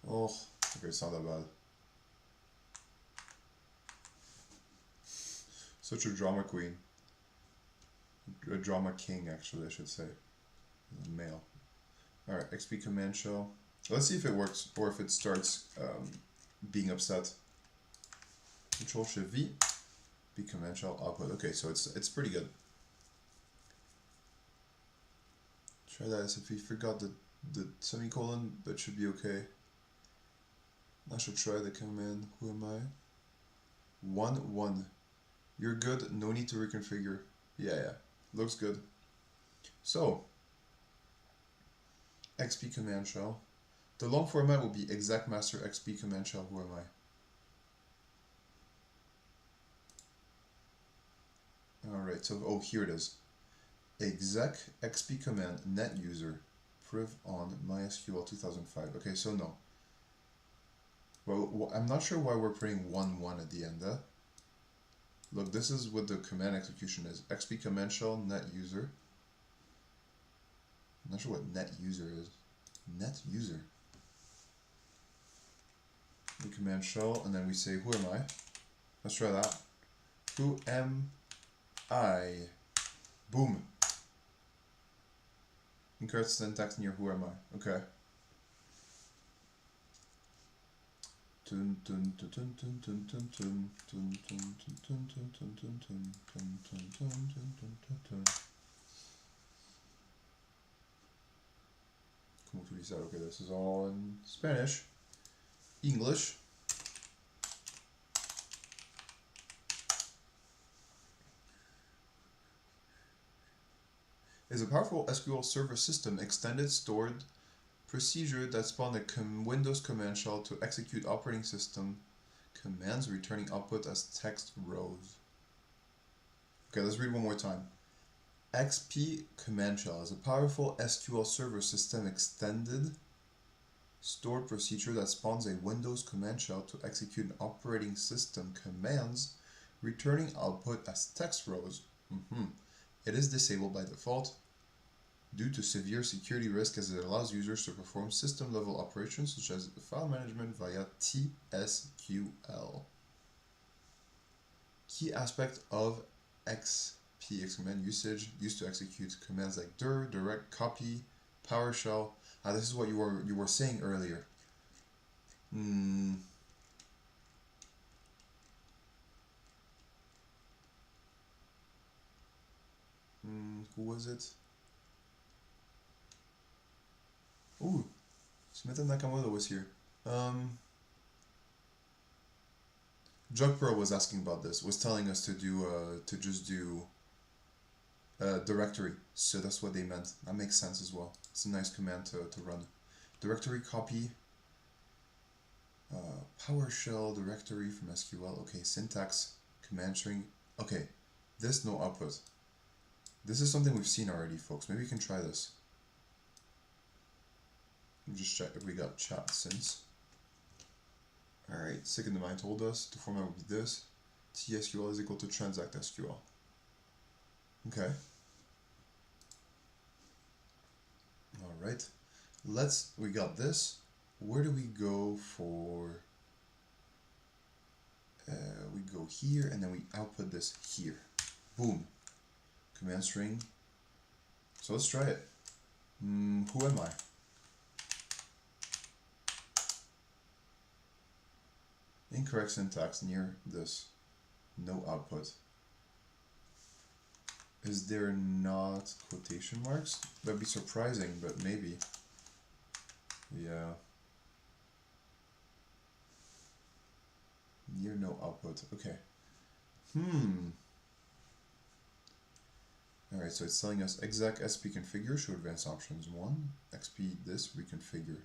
Oh, okay, it's not that bad. Such a drama queen. A drama king, actually, I should say. Male. Alright, XP command shell. Let's see if it works or if it starts being upset. Control Shift V, B command shell output. Okay, so it's pretty good. Try that as if we forgot the semicolon, but should be okay. I should try the command. Who am I? 1. You're good. No need to reconfigure. Yeah. Looks good. So, XP command shell. The long format will be exec master XP command shell. Who am I? Alright, so, here it is. Exec XP command net user priv on MySQL 2005. Okay, so no. Well, I'm not sure why we're putting 1 at the end. Look, this is what the command execution is. XP command shell net user. I'm not sure what net user is. Net user. The command shell, and then we say, who am I? Let's try that. Who am I? Boom. Incorrect syntax near who am I? Okay. Como utilizar? Okay, this is all in Spanish. English. Is a powerful SQL Server system extended stored procedure that spawned a Windows command shell to execute operating system commands returning output as text rows. Okay, let's read one more time. XP command shell is a powerful SQL Server system extended stored procedure that spawns a Windows command shell to execute operating system commands returning output as text rows. It is disabled by default due to severe security risk, as it allows users to perform system-level operations such as file management via TSQL. Key aspect of XP command usage used to execute commands like dir, direct, copy, PowerShell. This is what you were saying earlier. Who was it? Ooh, Smith and Nakamoto was here. Jugpro was asking about this, was telling us to do to just do directory. So that's what they meant. That makes sense as well. It's a nice command to run. Directory copy. PowerShell directory from SQL. Okay, syntax, command string. Okay, this no output. This is something we've seen already, folks. Maybe we can try this. Let me just check if we got chat since. Alright, second line told us the format would be this. TSQL is equal to transact SQL. Okay. Alright. We got this. Where do we go for? We go here and then we output this here. Boom. Command string. So let's try it. Who am I? Incorrect syntax near this. No output. Is there not quotation marks? That'd be surprising, but maybe. Yeah. Near no output. Okay. Alright, so it's telling us exec sp configure, show advanced options 1. XP this reconfigure.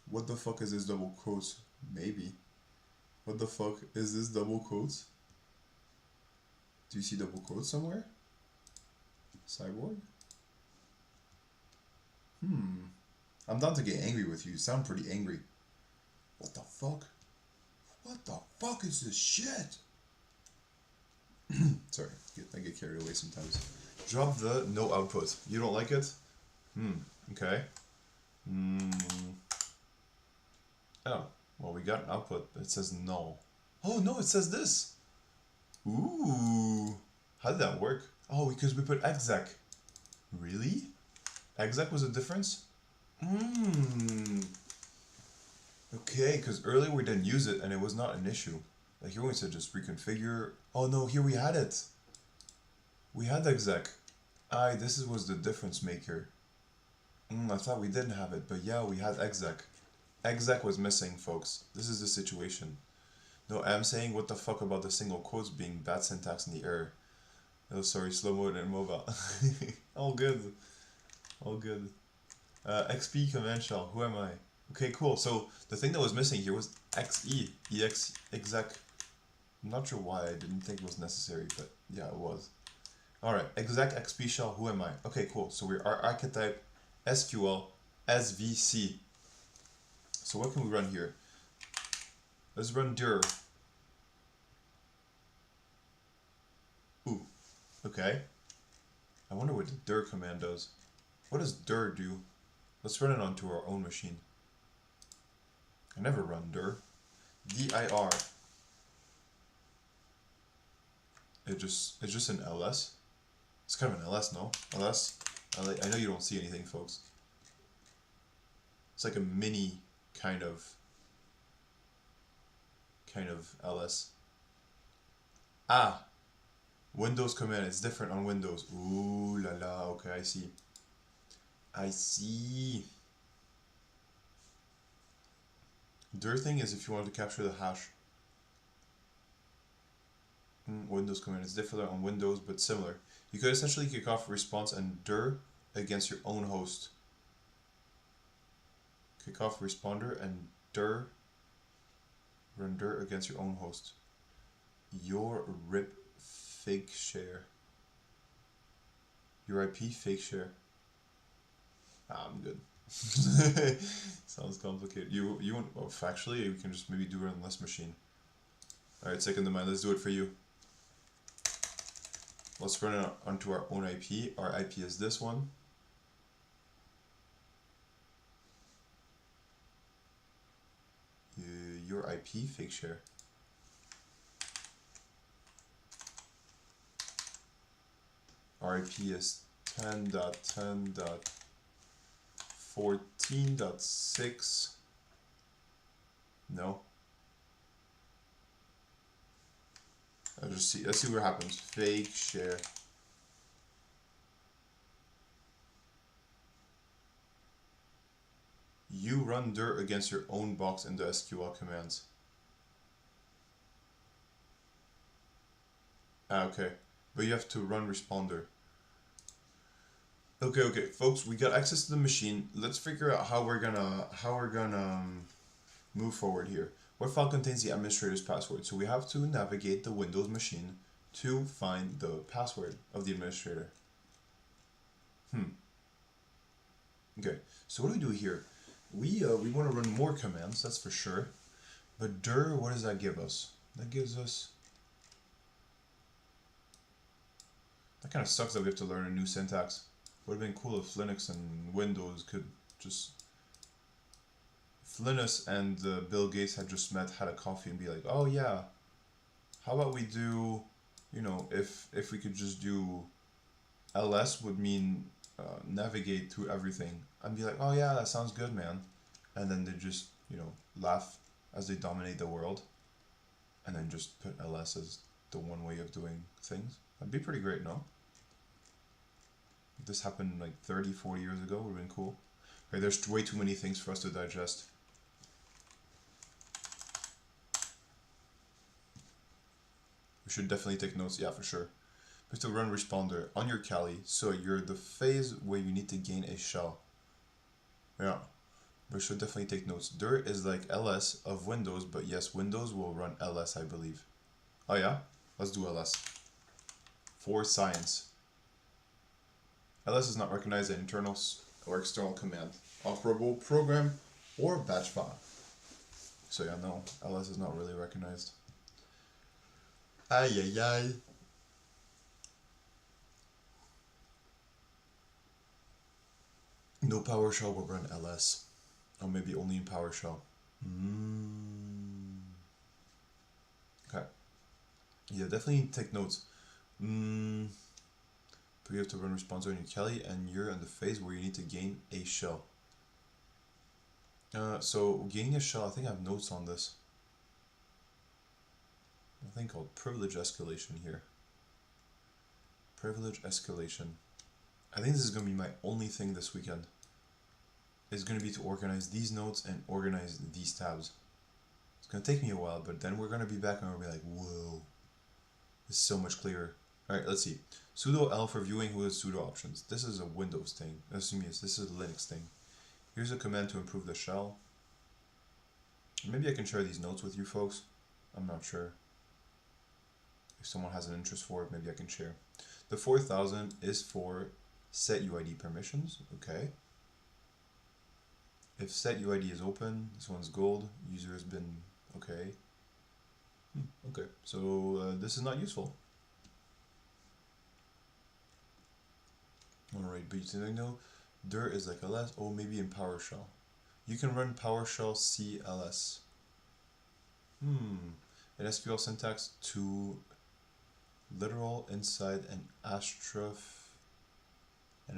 What the fuck is this double quotes? Maybe. What the fuck is this double quotes? Do you see double quotes somewhere? Cyborg? I'm down to get angry with you. You sound pretty angry. What the fuck? What the fuck is this shit? Sorry, I get carried away sometimes. Drop the no output. You don't like it? Okay. Oh, well, we got an output, but it says no. Oh no, it says this. Ooh, how did that work? Oh, because we put exec. Really? Exec was a difference? Okay, because earlier we didn't use it and it was not an issue. Like here we said just reconfigure. Oh no, here we had it. We had exec. This was the difference maker. I thought we didn't have it, but yeah, we had exec. Exec was missing, folks. This is the situation. No, I'm saying what the fuck about the single quotes being bad syntax in the error. Oh, sorry, slow mode and mobile. All good. All good. XP command shell, who am I? Okay, cool. So the thing that was missing here was XE, EX, exec. I'm not sure why I didn't think it was necessary, but yeah, it was. Alright, exec XP shell, who am I? Okay, cool. So our archetype SQL SVC. So what can we run here? Let's run dir. Okay. I wonder what the dir command does. What does dir do? Let's run it onto our own machine. I never run dir. dir. It's just an ls. It's kind of an ls, no? ls. I know you don't see anything, folks. It's like a mini kind of ls. Ah, Windows command. It's different on Windows. Ooh la la. Okay, I see. I see. Dir thing is if you want to capture the hash. Windows command. It's different on Windows, but similar. You could essentially kick off a response and dir against your own host. Kick off responder and dir run dir against your own host. Your rip fake share. Your IP fake share. I'm good. Sounds complicated. You want, well, factually, you can just maybe do it on this machine. Alright, second in mind, let's do it for you. Let's run it onto our own IP. Our IP is this one. Your IP fake share. Our IP is 10.10.14.6. No. Let's see what happens. Fake share. You run dir against your own box in the SQL commands. Ah, okay. But you have to run responder. Okay, folks, we got access to the machine. Let's figure out how we're gonna move forward here. What file contains the administrator's password? So we have to navigate the Windows machine to find the password of the administrator. Okay, so what do we do here? We want to run more commands, that's for sure. But dir, what does that give us? That gives us... That kind of sucks that we have to learn a new syntax. Would have been cool if Linux and Windows could just... If Linus and Bill Gates had just met, had a coffee and be like, oh yeah, how about we do, you know, if we could just do ls would mean navigate through everything. I'd be like, oh yeah, that sounds good, man. And then they just, you know, laugh as they dominate the world. And then just put ls as the one way of doing things. That'd be pretty great, no? If this happened like 30, 40 years ago, would have been cool. Okay, there's way too many things for us to digest. We should definitely take notes, yeah, for sure. We have to run responder on your Kali, so you're the phase where you need to gain a shell. Yeah, we should definitely take notes. Dir is like ls of Windows, but yes, Windows will run ls, I believe. Oh yeah? Let's do ls. For science. ls is not recognized as an internal or external command, operable program, or batch file. So yeah, no, ls is not really recognized. Ay ay ay. No PowerShell will run ls. Or maybe only in PowerShell. Okay. Yeah, definitely take notes. But you have to run response on your Kali and you're in the phase where you need to gain a shell. So gaining a shell, I think I have notes on this. A thing called privilege escalation here. Privilege escalation. I think this is going to be my only thing this weekend. It's going to be to organize these notes and organize these tabs. It's going to take me a while, but then we're going to be back and we'll be like, whoa, it's so much clearer. Alright, let's see. Sudo L for viewing who has sudo options. This is a Windows thing. Excuse me, this is a Linux thing. Here's a command to improve the shell. Maybe I can share these notes with you folks. I'm not sure. If someone has an interest for it, maybe I can share. The 4000 is for set UID permissions. Okay. If set UID is open, this one's gold. User has been okay. Okay, so this is not useful. Alright, but you know, there is like ls, oh maybe in PowerShell. You can run PowerShell CLS. An SQL syntax to literal inside an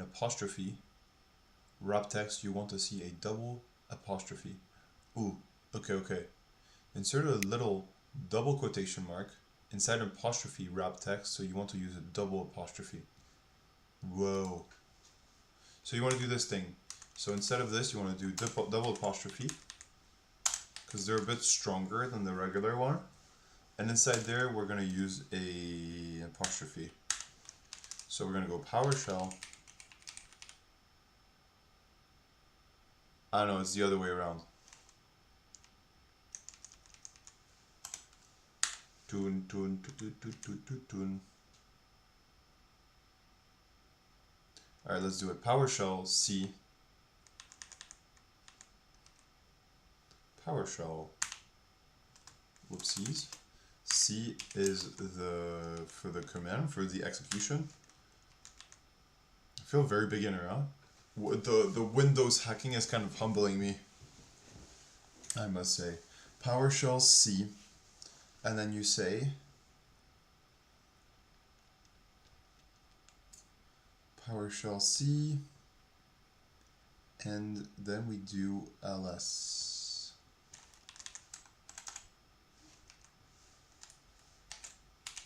apostrophe. Wrap text, you want to see a double apostrophe. Ooh, okay. Insert a little double quotation mark inside an apostrophe wrap text, so you want to use a double apostrophe. Whoa. So you want to do this thing. So instead of this, you want to do double apostrophe, because they're a bit stronger than the regular one. And inside there, we're going to use an apostrophe. So we're going to go PowerShell. I know, it's the other way around. Tune. Alright, let's do it. PowerShell C. PowerShell. Whoopsies. C is for the command, for the execution. I feel very beginner, huh? The Windows hacking is kind of humbling me, I must say. PowerShell C, and then you say PowerShell C, and then we do ls.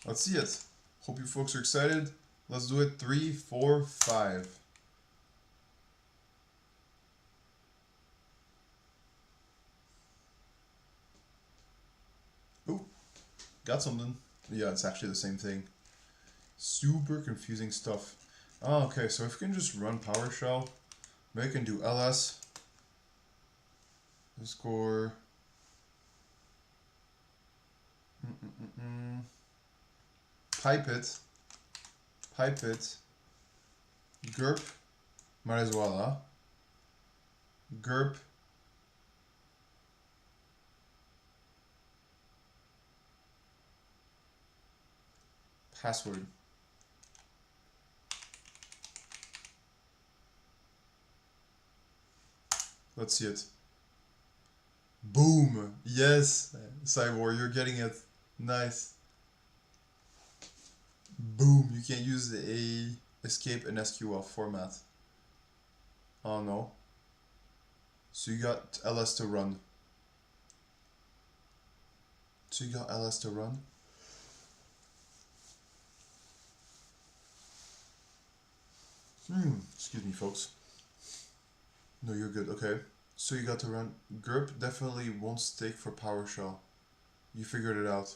Let's see it. Hope you folks are excited. Let's do it. 3, 4, 5. Ooh, got something. Yeah, it's actually the same thing. Super confusing stuff. Oh, okay, so if we can just run PowerShell, maybe I can do ls, score, pipe it, grp, might as well, huh? Grp, password. Let's see it. Boom! Yes! Cyborg, you're getting it. Nice. Boom! You can't use the escape and SQL format. Oh no. So you got ls to run. Excuse me, folks. No, you're good. Okay. So you got to run. grp definitely won't stick for PowerShell. You figured it out.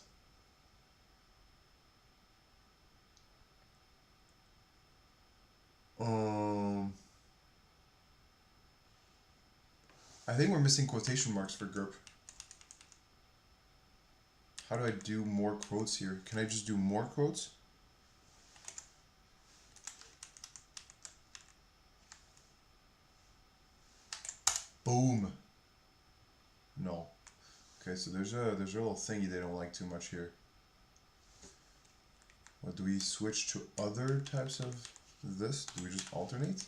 I think we're missing quotation marks for grp. How do I do more quotes here? Can I just do more quotes? Boom. No. Okay, so there's a little thingy they don't like too much here. What, do we switch to other types of this? Do we just alternate?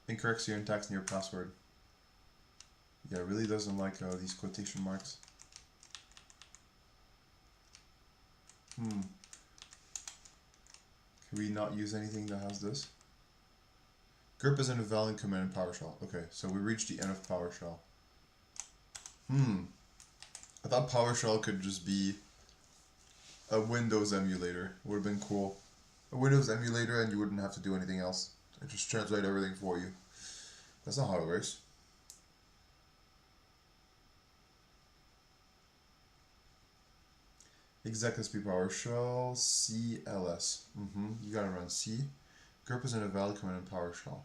Incorrect syntax near password. Yeah, it really doesn't like these quotation marks. Can we not use anything that has this? grp is an invalid command in PowerShell. Okay, so we reached the end of PowerShell. I thought PowerShell could just be a Windows emulator. Would have been cool. A Windows emulator and you wouldn't have to do anything else. It just translate everything for you. That's not how it works. Exec SP PowerShell CLS. You gotta run C. grp is an invalid command in PowerShell.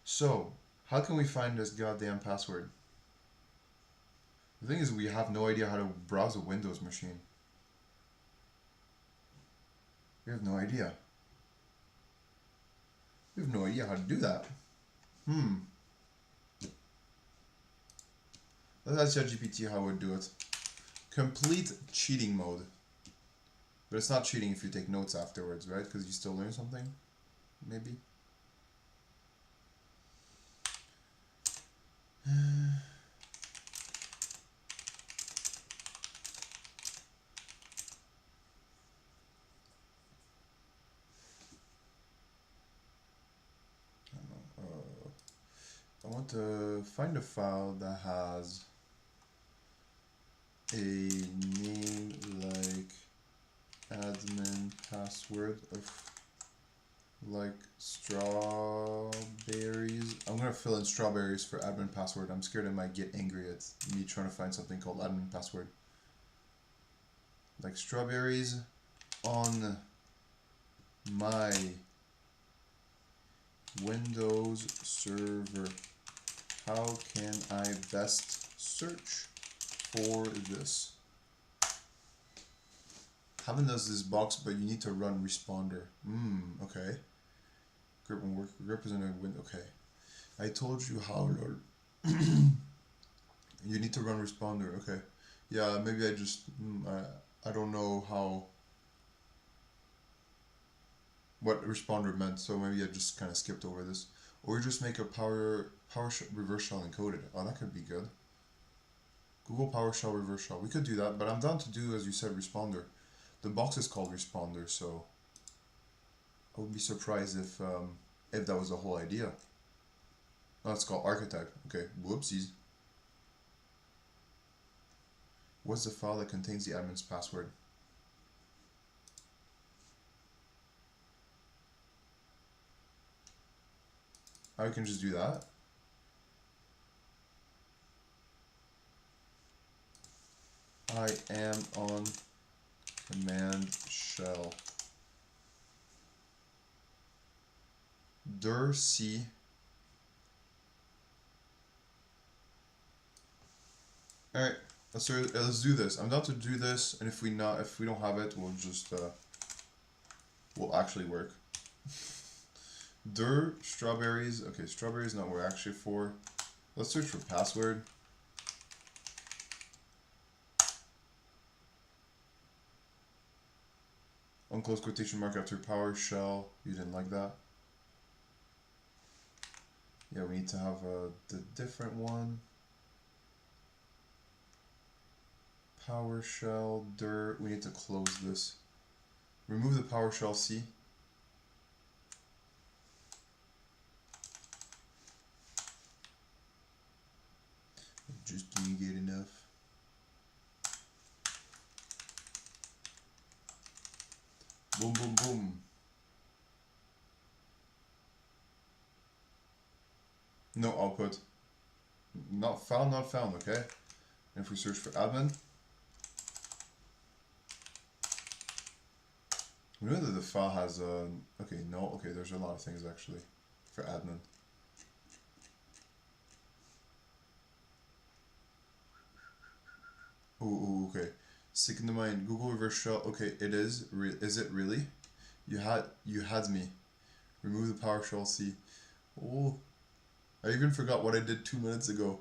So, how can we find this goddamn password? The thing is, we have no idea how to browse a Windows machine. We have no idea. We have no idea how to do that. Let's ask ChatGPT how it would do it. Complete cheating mode. But it's not cheating if you take notes afterwards, right? Because you still learn something, maybe. I want to find a file that has a name like admin password of like strawberries. I'm gonna fill in strawberries for admin password. I'm scared I might get angry at me trying to find something called admin password. Like strawberries on my Windows server. How can I best search for this? Haven't does this box, but you need to run responder. Okay. Representative win. Okay. I told you how, Lord. You need to run responder. Okay. Yeah, maybe I just I don't know how what responder meant, so maybe I just kind of skipped over this. Or just make a reverse shell encoded. Oh, that could be good. Google PowerShell reverse shell. We could do that, but I'm down to do, as you said, responder. The box is called responder, so I would be surprised if that was the whole idea. Oh, it's called archetype. Okay, whoopsies. What's the file that contains the admin's password? I can just do that. I am on command shell. dir c Alright, let's do this. I'm down to do this, and if we don't have it, we'll just will actually work. Dir strawberries. Okay, strawberries not what we're actually for. Let's search for password. Unclose quotation mark after PowerShell. You didn't like that? Yeah, we need to have the different one. PowerShell dir. We need to close this. Remove the PowerShell C. Just didn't get enough. Boom, boom, boom. No output. Not found, okay? And if we search for admin, we know that the file has okay, there's a lot of things actually for admin. Ooh, okay. Sticking to mind, Google reverse shell. Okay, it is. Is it really? You had me. Remove the PowerShell C. Oh, I even forgot what I did 2 minutes ago.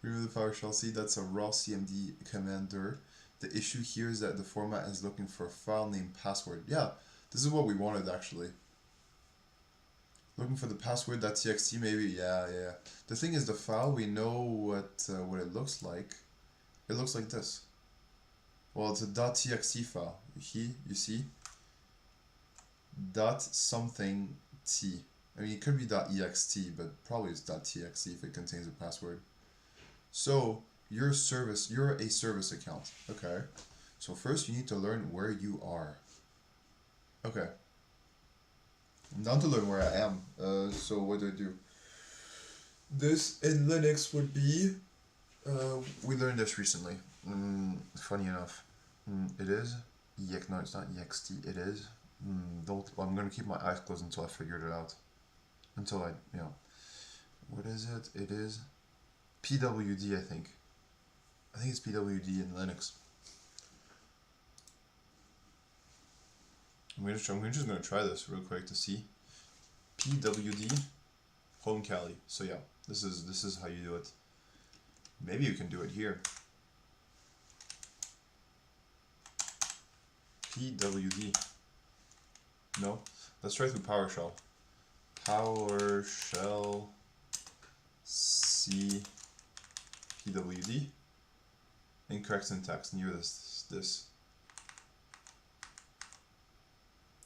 Remove the PowerShell C. That's a raw CMD commander. The issue here is that the format is looking for a file name password. Yeah, this is what we wanted actually. Looking for the password.txt maybe. Yeah. The thing is, the file, we know what it looks like. It looks like this. Well, it's a .txt file. You see? Dot something t. I mean, it could be .ext, but probably it's .txt if it contains a password. So you're a service account. Okay. So first you need to learn where you are. Okay. I'm down to learn where I am. So what do? This in Linux would be. We learned this recently. Funny enough, it is. No, it's not ext. It is. I'm gonna keep my eyes closed until I figured it out. Until I, what is it? It is PWD, I think. I think it's PWD in Linux. I'm just gonna try this real quick to see. PWD home Cali. So yeah, this is how you do it. Maybe you can do it here. PWD. No? Let's try through PowerShell. PowerShell C PWD. Incorrect syntax near this.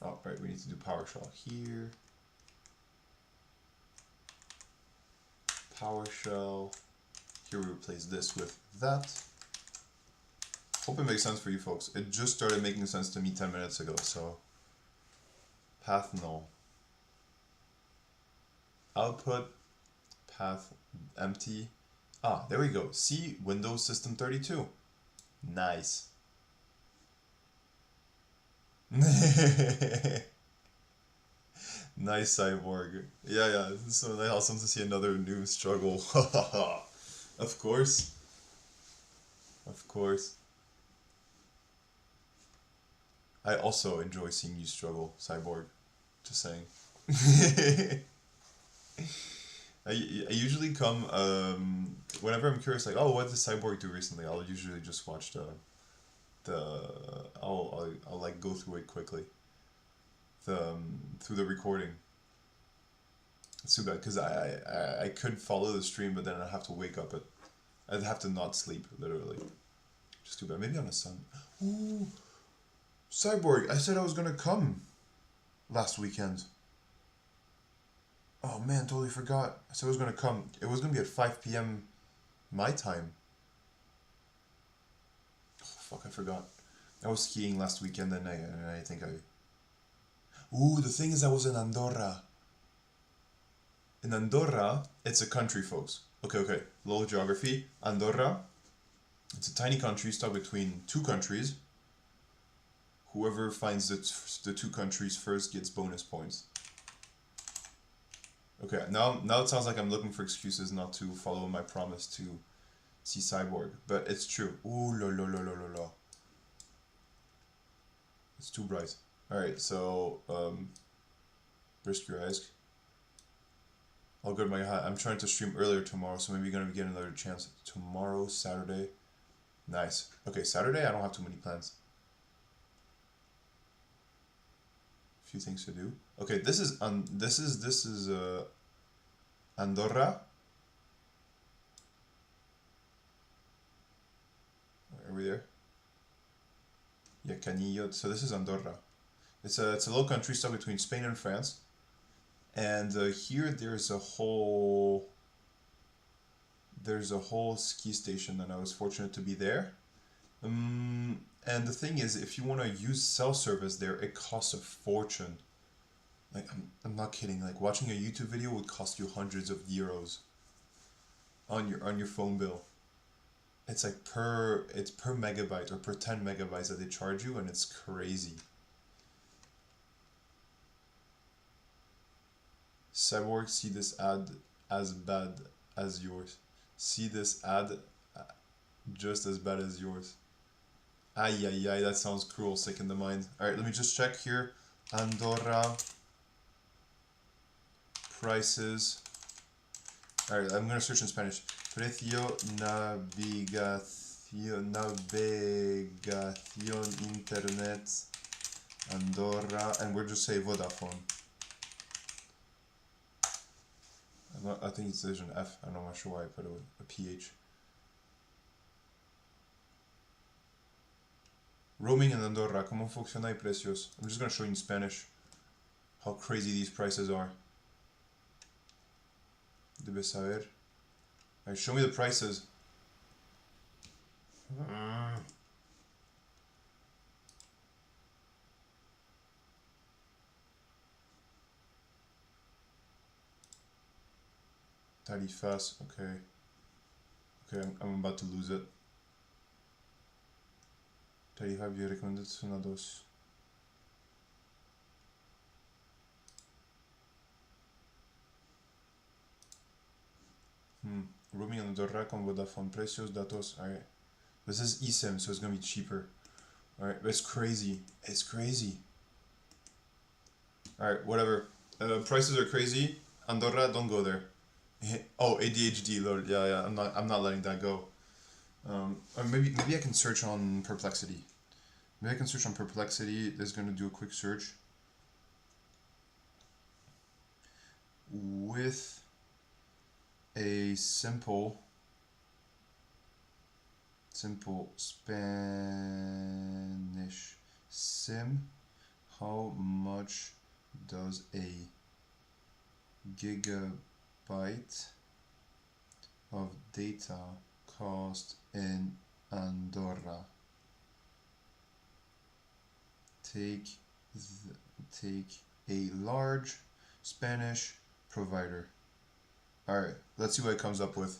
Oh, right, we need to do PowerShell here. PowerShell. Here we replace this with that. Hope it makes sense for you folks. It just started making sense to me 10 minutes ago, so. Path null. Output, path empty. Ah, there we go. See Windows System 32. Nice. Nice, Cyborg. Yeah, it's so awesome to see another new struggle. Of course. Of course. I also enjoy seeing you struggle, Cyborg. Just saying. I usually come, whenever I'm curious, like, oh, what did Cyborg do recently? I'll usually just watch I'll like go through it quickly. Through the recording. It's too bad, because I could follow the stream, but then I'd have to wake up I'd have to not sleep, literally. Just too bad. Maybe on a Sunday. Ooh, Cyborg, I said I was gonna come last weekend. Oh man, totally forgot. I said I was gonna come. It was gonna be at 5 p.m. my time. Oh fuck, I forgot. I was skiing last weekend and I think Ooh, the thing is I was in Andorra. In Andorra, it's a country, folks. Okay, little geography. Andorra, it's a tiny country stuck between two countries. Whoever finds the two countries first gets bonus points. Okay, now it sounds like I'm looking for excuses not to follow my promise to see Cyborg, but it's true. Ooh la la la la la la. It's too bright. Alright, so risk your eyes. I'll go to my hat. I'm trying to stream earlier tomorrow, so maybe you're gonna get another chance tomorrow, Saturday. Nice. Okay, Saturday I don't have too many plans. Few things to do. Okay, this is Andorra. Are we there? Yeah, Canillo. So this is Andorra. It's a little country stuck between Spain and France. And here there's a whole ski station, and I was fortunate to be there. And the thing is, if you want to use cell service there, it costs a fortune. Like, I'm not kidding. Like, watching a YouTube video would cost you hundreds of euros on your phone bill. It's like per megabyte or per 10 megabytes that they charge you, and it's crazy. Cyborg, see this ad as bad as yours. See this ad just as bad as yours. Ay, that sounds cruel, sick in the mind. Alright, let me just check here. Andorra prices. Alright, I'm gonna search in Spanish. Precio navegación internet Andorra, and we'll just say Vodafone. I think it's division F. I'm not sure why I put a PH. Roaming in Andorra, ¿cómo funciona y precios? I'm just going to show you in Spanish how crazy these prices are. Debes saber. Alright, show me the prices. Tarifas, okay. Okay, I'm about to lose it. Tarifa view recommended una dos. Roaming in Andorra con Vodafone, precios, datos. Alright. This is eSIM, so it's gonna be cheaper. Alright, but it's crazy. It's crazy. Alright, whatever. Prices are crazy. Andorra, don't go there. Oh, ADHD, Lord. Yeah. I'm not letting that go. Or maybe I can search on Perplexity. Maybe I can search on Perplexity. It's going to do a quick search. With a simple Spanish sim, how much does a gigabyte of data cost in Andorra? Take a large Spanish provider. Alright, let's see what it comes up with.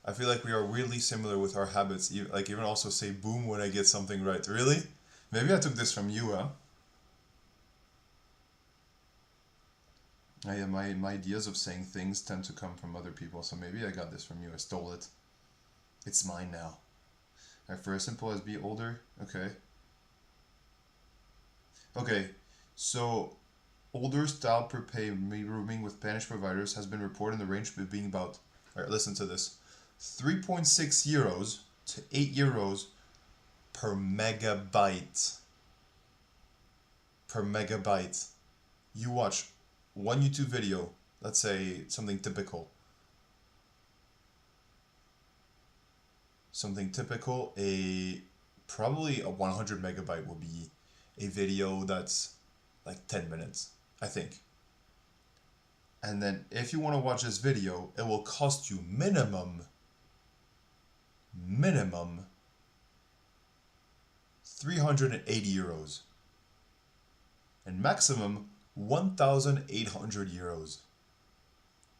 I feel like we are weirdly similar with our habits. Like even also say boom when I get something right. Really? Maybe I took this from you, huh? My ideas of saying things tend to come from other people, so maybe I got this from you. I stole it. It's mine now. Alright, for as simple as be older. Okay. Okay, so older style prepay rooming with Spanish providers has been reported in the range of being about, alright, listen to this, 3.6 euros to 8 euros per megabyte. Per megabyte. You watch one YouTube video, let's say something typical. Probably a 100 megabyte will be a video that's like 10 minutes, I think. And then if you want to watch this video, it will cost you minimum 380 euros and maximum 1,800 euros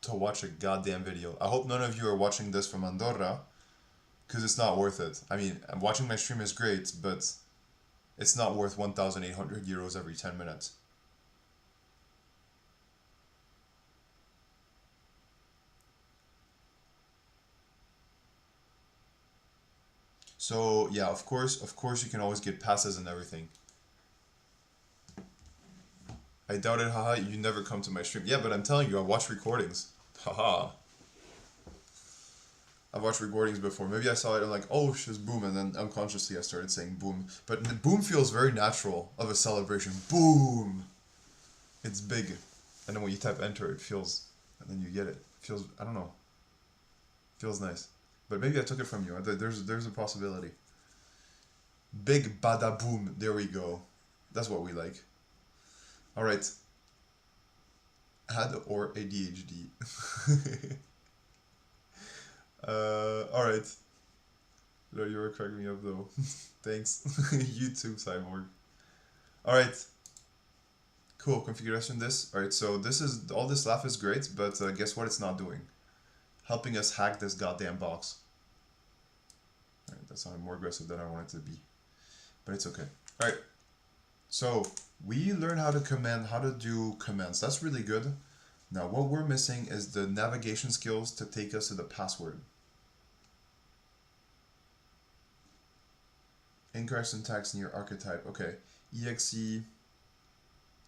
to watch a goddamn video. I hope none of you are watching this from Andorra, because it's not worth it. I mean, watching my stream is great, but it's not worth 1,800 euros every 10 minutes. So yeah, of course you can always get passes and everything. I doubt it, haha, you never come to my stream. Yeah, but I'm telling you, I watch recordings. Haha. I've watched recordings before. Maybe I saw it and I'm like, oh, it's boom, and then unconsciously I started saying boom. But boom feels very natural of a celebration. Boom! It's big. And then when you type enter, it feels, and then you get it. It feels, I don't know. Feels nice. But maybe I took it from you. There's a possibility. Big bada boom. There we go. That's what we like. Alright. Had or ADHD. Alright. No, you were cracking me up though. Thanks. You too, Cyborg. Alright. Cool, configuration this. Alright, so all this laugh is great, but guess what it's not doing? Helping us hack this goddamn box. Alright, that sounded more aggressive than I wanted to be. But it's okay. Alright. So we learned how to do commands. That's really good. Now what we're missing is the navigation skills to take us to the password. Incorrect syntax near archetype. Okay. exe,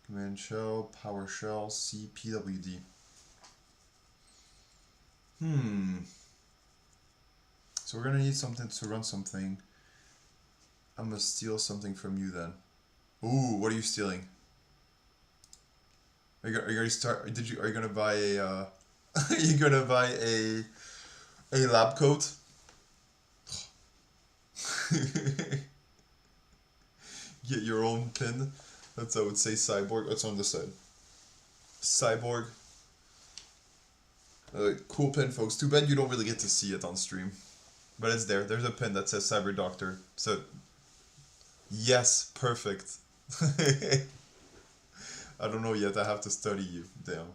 command shell, PowerShell, C, pwd. So we're gonna need something to run something. I'm gonna steal something from you then. Ooh, what are you stealing? Are you gonna start? Are you gonna buy a? Are you gonna buy a lab coat? Get your own pin. That's I would say cyborg. That's on the side. Cyborg. Cool pin, folks. Too bad you don't really get to see it on stream, but it's there. There's a pin that says Cyber Doctor. So yes, perfect. I don't know yet. I have to study you. Damn.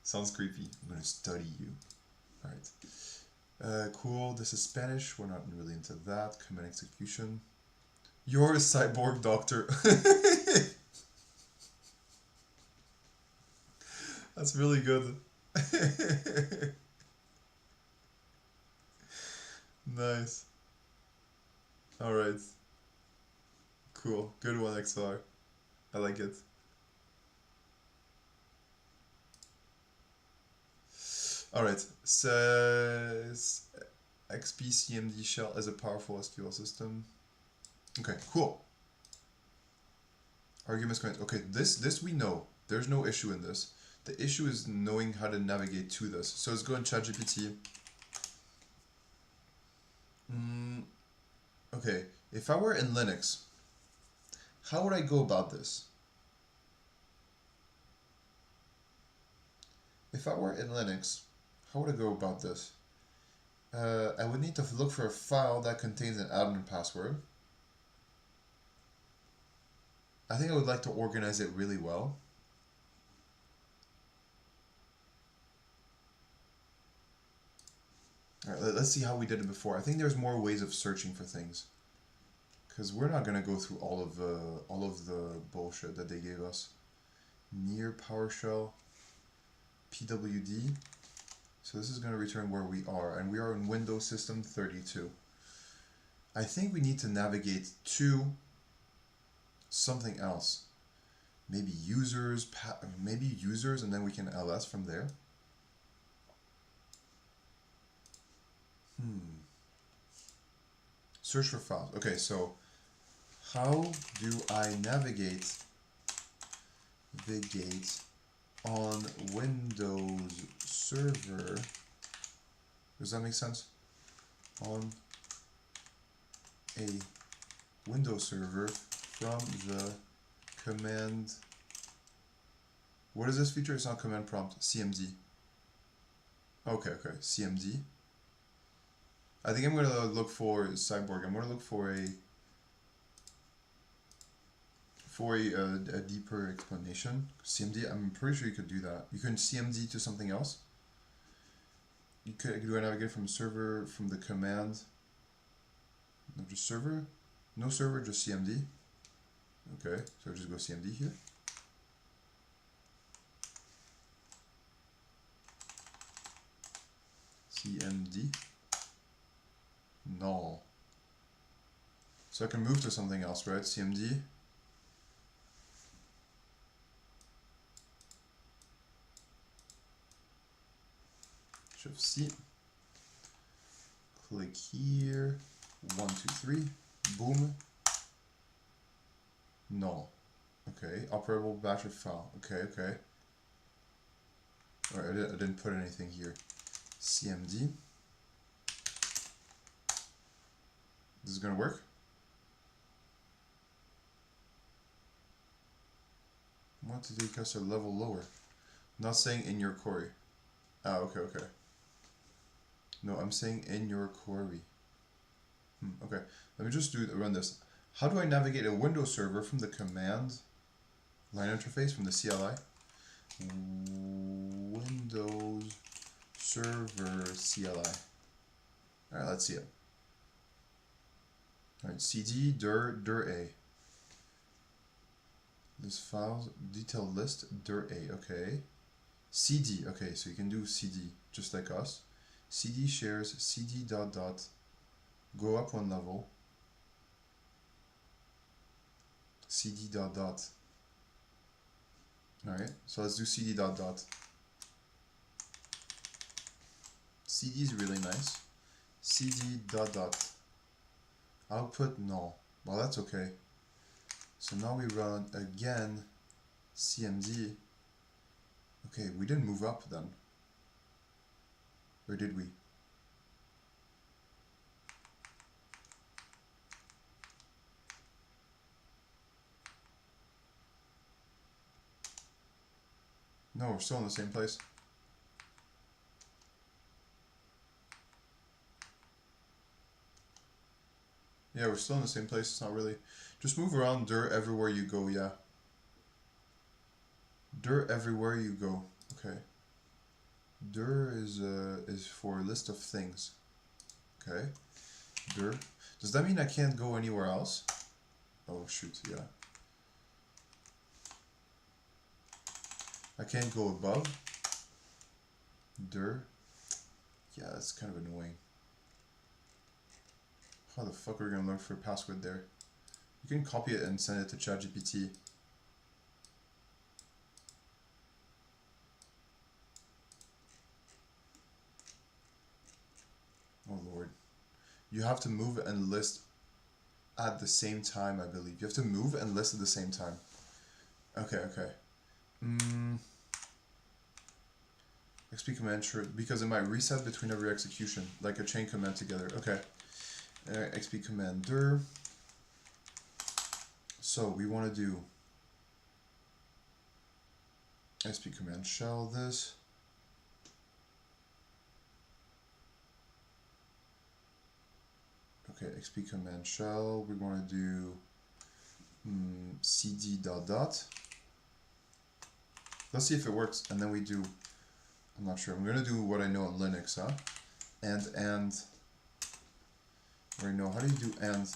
Sounds creepy. I'm gonna study you. Alright. Cool. This is Spanish. We're not really into that. Command execution. You're a cyborg doctor. That's really good. Nice. Alright. Cool. Good one, XR. I like it. Alright. Says XPCMD shell is a powerful SQL system. Okay, cool. Arguments, comments. Okay, this we know. There's no issue in this. The issue is knowing how to navigate to this. So let's go in ChatGPT. Okay, if I were in Linux, how would I go about this? If I were in Linux, how would I go about this? I would need to look for a file that contains an admin password. I think I would like to organize it really well. Alright, let's see how we did it before. I think there's more ways of searching for things. Because we're not going to go through all of the bullshit that they gave us. Near PowerShell, PWD. So this is going to return where we are, and we are in Windows System 32. I think we need to navigate to something else. Maybe users, and then we can ls from there. Search for files. Okay, so how do I navigate on Windows Server? Does that make sense? On a Windows server from the command. What is this feature? It's not command prompt. CMD. Okay, CMD. I think I'm going to look for Cyborg. I'm going to look for a deeper explanation. CMD, I'm pretty sure you could do that. You can CMD to something else. You could do a navigate from server, from the command. No, just server? No server, just CMD. Okay, so just go CMD here. CMD. No. So I can move to something else, right? CMD. Shift C. Click here. 1, 2, 3. Boom. No. Okay. Operable batch of file. Okay. Alright, I didn't put anything here. CMD. This is gonna work. I want to take us a level lower. Not saying in your query. Ah, okay. No, I'm saying in your query. Okay, let me just run this. How do I navigate a Windows server from the command line interface from the CLI? Windows server CLI. Alright, let's see it. Alright, cd dir a. This files detailed list dir a. Okay. cd. Okay, so you can do cd just like us. cd shares cd dot dot. Go up one level. cd dot dot. Alright, so let's do cd dot dot. cd is really nice. cd dot dot. Output null. Well, that's okay. So now we run again CMD. Okay, we didn't move up then. Or did we? No, we're still in the same place. Yeah, we're still in the same place. It's not really. Just move around dir everywhere you go, yeah. Dir everywhere you go. Okay. Dir is for a list of things. Okay. Dir. Does that mean I can't go anywhere else? Oh shoot, yeah. I can't go above. Dir. Yeah, that's kind of annoying. How the fuck are we gonna look for a password there? You can copy it and send it to ChatGPT. Oh lord. You have to move and list at the same time, I believe. You have to move and list at the same time. Okay, okay. XP command should, because it might reset between every execution, like a chain command together. Okay. XP commander. So we want to do XP command shell this. Okay, XP command shell. We want to do cd dot dot. Let's see if it works, and then we do. I'm not sure. I'm gonna do what I know in Linux, huh? And. Right now, how do you do and?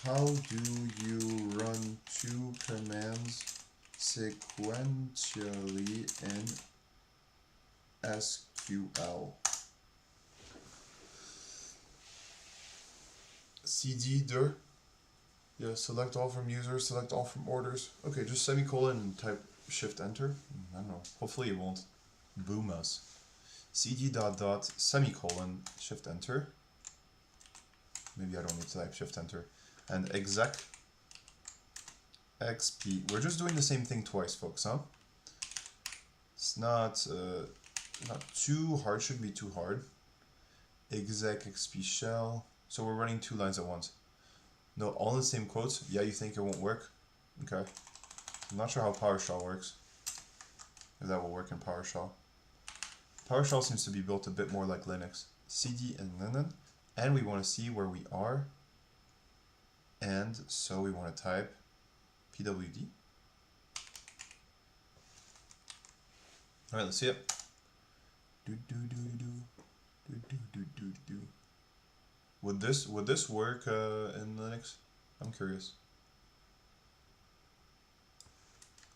How do you run two commands sequentially in SQL? CD dir. Yeah, select all from users, select all from orders. Okay, just semicolon and type shift enter. I don't know. Hopefully it won't boom us. CD dot dot semicolon shift enter. Maybe I don't need to type shift enter. And exec XP. We're just doing the same thing twice, folks, huh? It's not too hard, shouldn't be too hard. Exec XP shell. So we're running two lines at once. No, all in the same quotes. Yeah, you think it won't work? Okay. I'm not sure how PowerShell works. If that will work in PowerShell. PowerShell seems to be built a bit more like Linux. CD and linen. And we want to see where we are. And so we want to type pwd. Alright, let's see it. Would this work in Linux? I'm curious.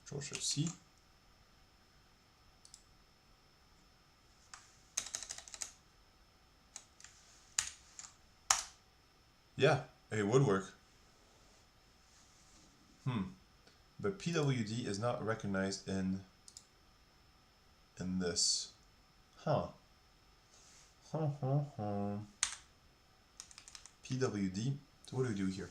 Control-Shift-C. Yeah, it would work. But pwd is not recognized in this. Huh. Pwd. So what do we do here?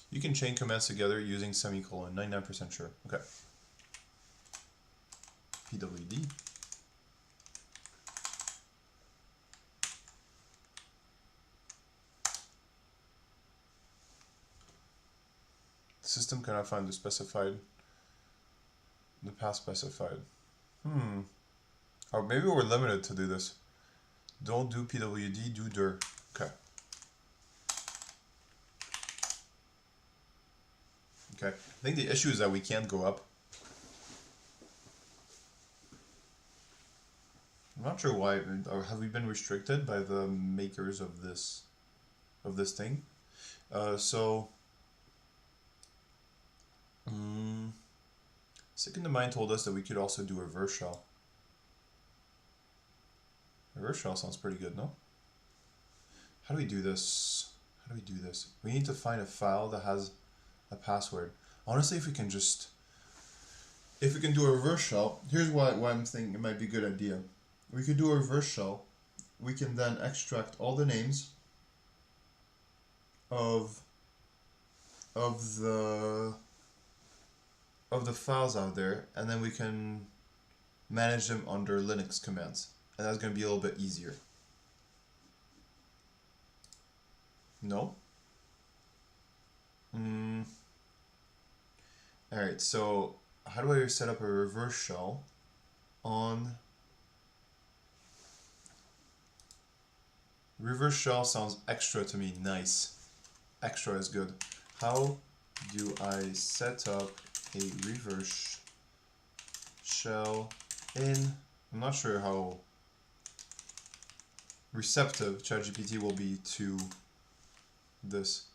You can chain commands together using semicolon. 99% sure. Okay. Pwd. System cannot find the specified, the path specified. Or maybe we're limited to do this. Don't do pwd, do dir. Okay. Okay. I think the issue is that we can't go up. I'm not sure why, or have we been restricted by the makers of this thing? Second in Mind told us that we could also do a reverse shell. Reverse shell sounds pretty good, no? How do we do this? How do we do this? We need to find a file that has a password. Honestly, if we can do a reverse shell, here's why I'm thinking it might be a good idea. We could do a reverse shell. We can then extract all the names of the files out there, and then we can manage them under Linux commands, and that's going to be a little bit easier. No? Alright, so how do I set up a reverse shell on... Reverse shell sounds extra to me. Nice. Extra is good. How do I set up a reverse shell in... I'm not sure how receptive ChatGPT will be to this.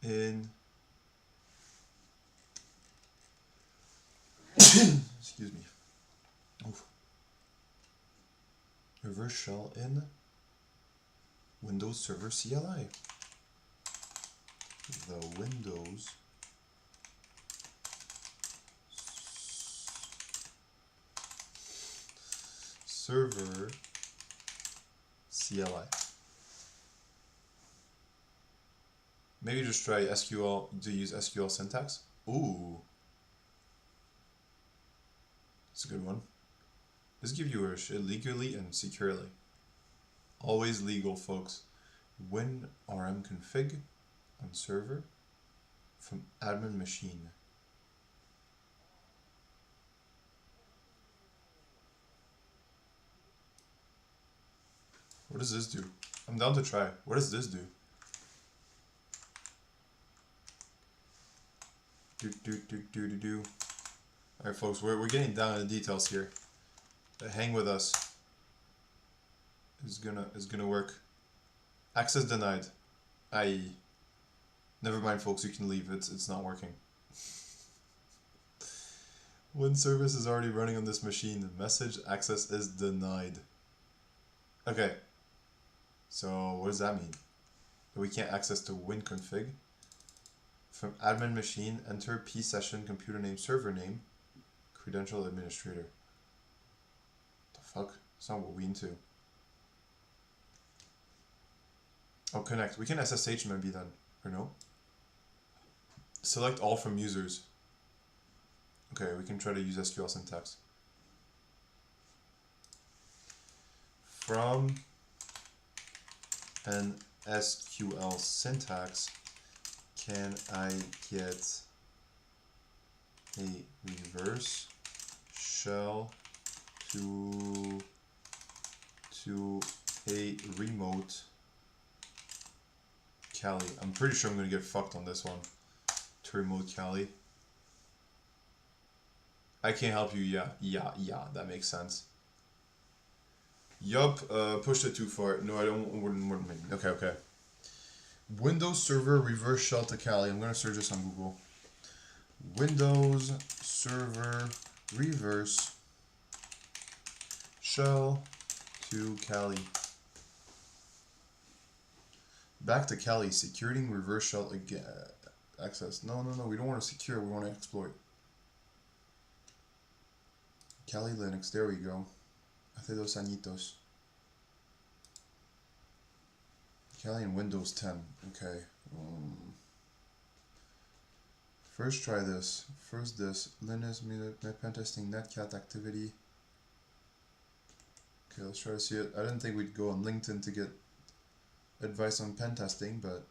In... Excuse me. Oof. Reverse shell in Windows Server CLI. The Windows server CLI. Maybe just try SQL to use SQL syntax. Ooh. That's a good one. Let's give you a shit legally and securely. Always legal, folks. WinRM config on server from admin machine. What does this do? I'm down to try. What does this do? Do. Alright folks, we're getting down to the details here. Hang with us. It's gonna work. Access denied. I. Never mind folks, you can leave. It's not working. When service is already running on this machine, message access is denied. Okay. So what does that mean? That we can't access to WinConfig. From admin machine, enter P session, computer name, server name, credential administrator. The fuck? That's not what we into. Oh, connect. We can SSH maybe then, or no? Select all from users. Okay, we can try to use SQL syntax. From an SQL syntax, can I get a reverse shell to a remote Cali? I'm pretty sure I'm gonna get fucked on this one. To remote Cali. I can't help you. Yeah, that makes sense. Yup, pushed it too far. No, I wouldn't. Okay. Windows Server reverse shell to Cali. I'm gonna search this on Google. Windows Server reverse shell to Cali. Back to Cali. Securing reverse shell again. Access. No. We don't want to secure. We want to exploit. Kali Linux. There we go. Hace 2 añitos. Kali and Windows 10. Okay. First try this. First this. Linux net pen testing netcat activity. Okay, let's try to see it. I didn't think we'd go on LinkedIn to get advice on pen testing, but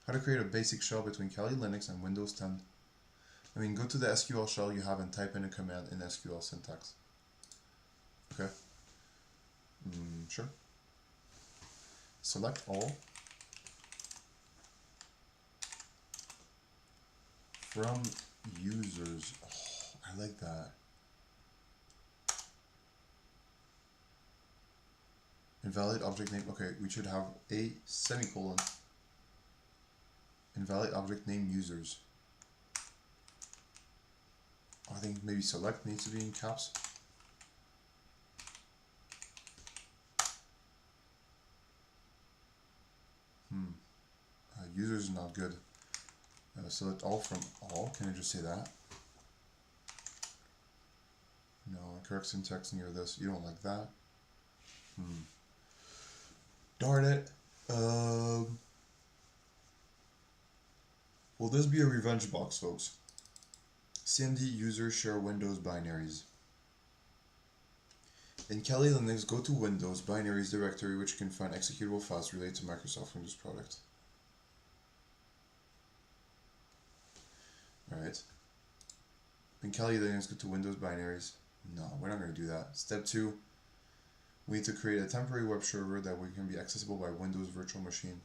how to create a basic shell between Kali Linux and Windows 10. I mean, go to the SQL shell you have and type in a command in SQL syntax. Okay. Sure. Select all. From users. Oh, I like that. Invalid object name. Okay, we should have a semicolon. Invalid object name users. I think maybe select needs to be in caps. Users is not good. Select all from all. Can I just say that? No, correct syntax near this. You don't like that? Darn it. Will this be a revenge box, folks? CMD user share Windows binaries. In Kali Linux, go to Windows binaries directory, which you can find executable files related to Microsoft Windows product. Alright. In Kali Linux, go to Windows binaries. No, we're not going to do that. Step 2. We need to create a temporary web server that can be accessible by Windows virtual machine.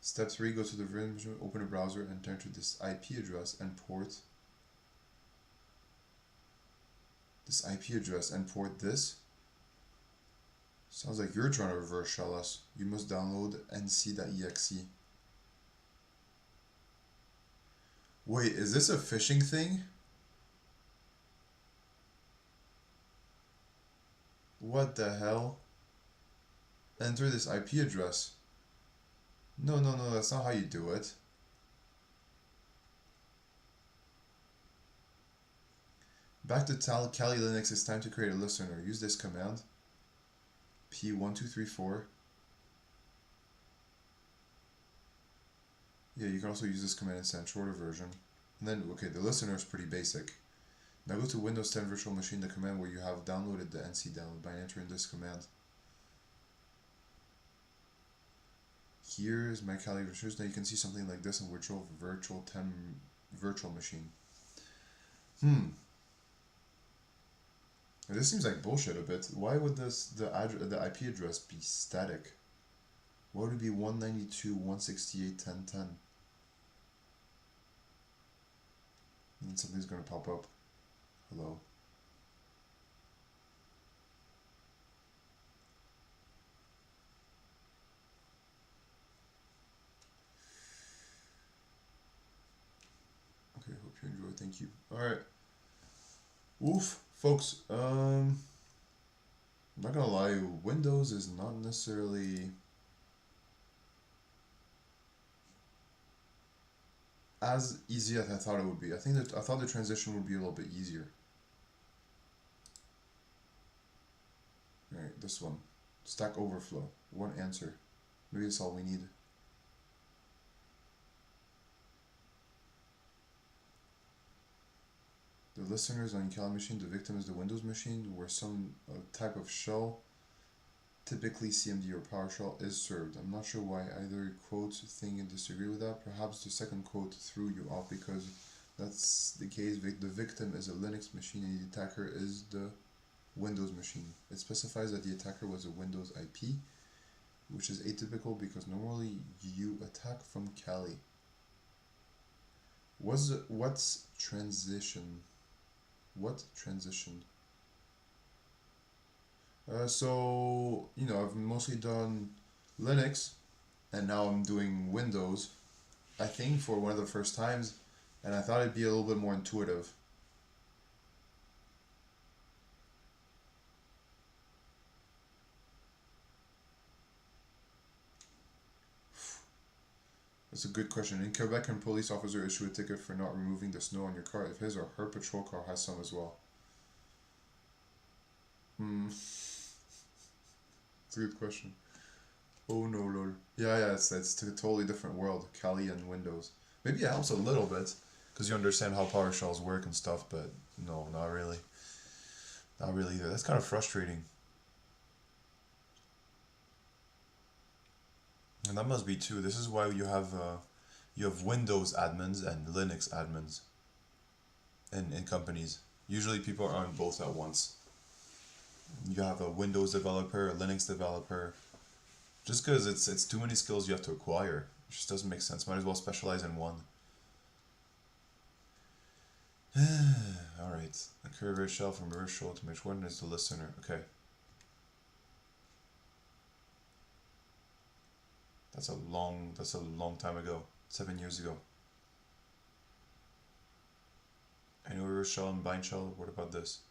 Step 3, go to the virtual machine, open a browser and enter this IP address and port. This IP address and port this. Sounds like you're trying to reverse shell us. You must download nc.exe. Wait, is this a phishing thing? What the hell? Enter this IP address. No, that's not how you do it. Back to Kali Linux, it's time to create a listener. Use this command. P1234. Yeah, you can also use this command and send shorter version. And then, okay, the listener is pretty basic. Now go to Windows 10 Virtual Machine, the command where you have downloaded the NC download by entering this command. Here is my Kali registers. Now you can see something like this in Virtual 10 Virtual Machine. This seems like bullshit a bit. Why would the IP address be static? Why would it be 192.168.10.10? And then something's gonna pop up. Hello. Okay, hope you enjoy. Thank you. Alright. Oof, folks. I'm not gonna lie, Windows is not necessarily as easy as I thought it would be. I thought the transition would be a little bit easier. Alright, this one. Stack Overflow. One answer. Maybe that's all we need. The listener is on Kali machine, the victim is the Windows machine, where some type of shell, typically CMD or PowerShell, is served. I'm not sure why either quote thing and disagree with that. Perhaps the second quote threw you off because that's the case. The victim is a Linux machine and the attacker is the Windows machine. It specifies that the attacker was a Windows IP, which is atypical because normally you attack from Kali. What's transition? What transitioned? So, you know, I've mostly done Linux, and now I'm doing Windows, I think, for one of the first times, and I thought it'd be a little bit more intuitive. That's a good question. In Quebec, can police officer issue a ticket for not removing the snow on your car if his or her patrol car has some as well? It's a good question. Oh no, lol. Yeah, it's a totally different world, Kali and Windows. Maybe it helps a little bit, because you understand how PowerShells work and stuff, but no, not really. Not really either. That's kind of frustrating. And that must be too. This is why you have Windows admins and Linux admins in companies. Usually people are on both at once. You have a Windows developer, a Linux developer. Just because it's too many skills you have to acquire. It just doesn't make sense. Might as well specialize in one. Alright. A curve shell from reverse shell to which one is the listener. Okay. That's a long time ago. 7 years ago. I know reverse shell and bind shell. What about this?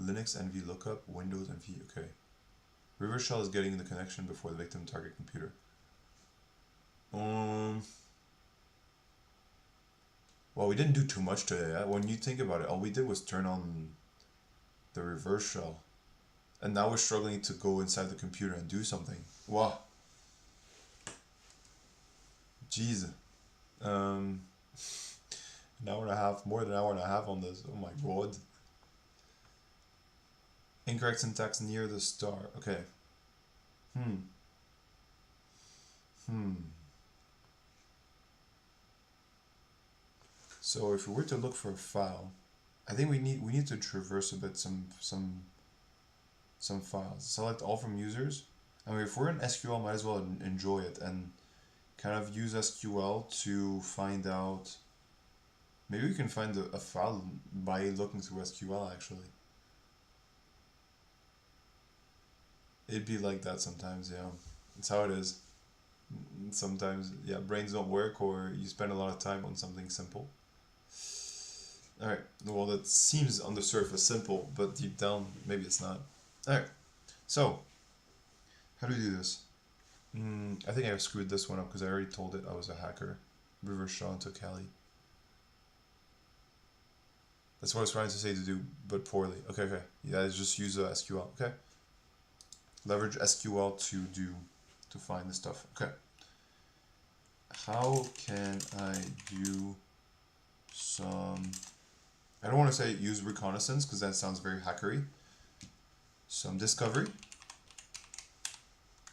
Linux NV lookup, Windows NV. Okay. Reverse shell is getting the connection before the victim target computer. Well, we didn't do too much today. When you think about it, all we did was turn on the reverse shell. And now we're struggling to go inside the computer and do something. Wow. Jeez. An hour and a half, more than an hour and a half on this. Oh my god. Incorrect syntax near the star. Okay. So if we were to look for a file, I think we need to traverse a bit some files. Select all from users. I mean, if we're in SQL, might as well enjoy it and kind of use SQL to find out. Maybe we can find a file by looking through SQL actually. It'd be like that sometimes, yeah. It's how it is. Sometimes, yeah, brains don't work or you spend a lot of time on something simple. Alright, well that seems on the surface simple, but deep down, maybe it's not. Alright, so, how do we do this? I think I screwed this one up because I already told it I was a hacker. Reverse shell into Kali. That's what I was trying to say to do, but poorly. Okay, okay. Yeah, just use SQL. Okay. Leverage SQL to find the stuff. Okay. How can I do some... I don't want to say use reconnaissance because that sounds very hackery. Some discovery.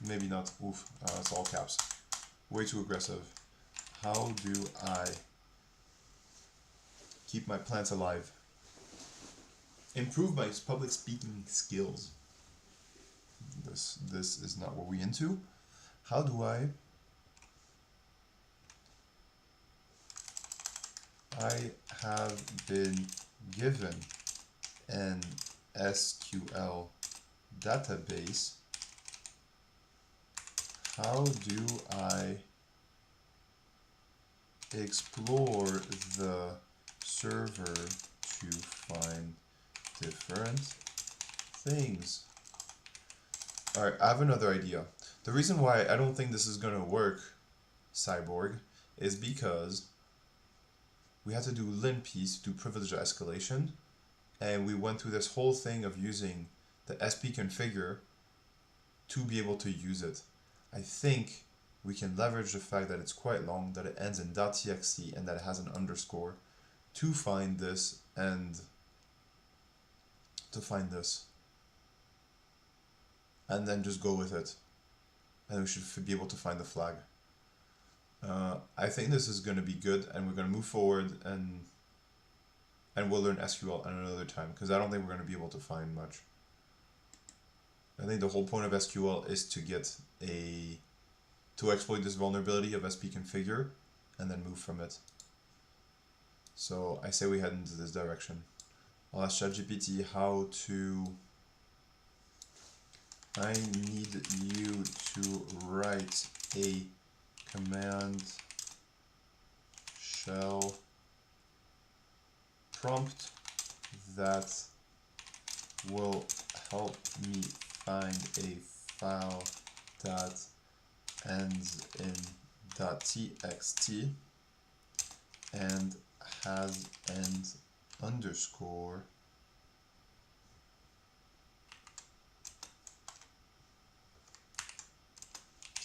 Maybe not. Oof, it's all caps. Way too aggressive. How do I keep my plants alive? Improve my public speaking skills. This is not what we into. How do I have been given an SQL database. How do I explore the server to find different things? Alright, I have another idea. The reason why I don't think this is going to work, Cyborg, is because we had to do lin piece to do privilege escalation, and we went through this whole thing of using the SP configure to be able to use it. I think we can leverage the fact that it's quite long, that it ends in .txt, and that it has an underscore to find this and to find this. And then just go with it. And we should be able to find the flag. I think this is going to be good, and we're going to move forward, and we'll learn SQL at another time, because I don't think we're going to be able to find much. I think the whole point of SQL is to exploit this vulnerability of SP configure, and then move from it. So I say we head into this direction. I'll ask ChatGPT how to... I need you to write a command shell prompt that will help me find a file that ends in .txt and has an underscore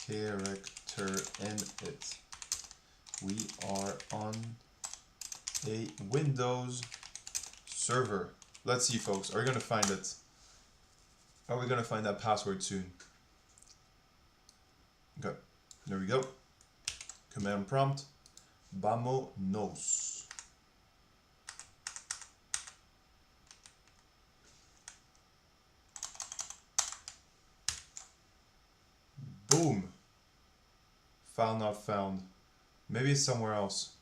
character in it. We are on a Windows server. Let's see, folks. Are we going to find it? Are we going to find that password soon? Okay. There we go. Command prompt. Vamonos. Boom. File not found. Maybe it's somewhere else.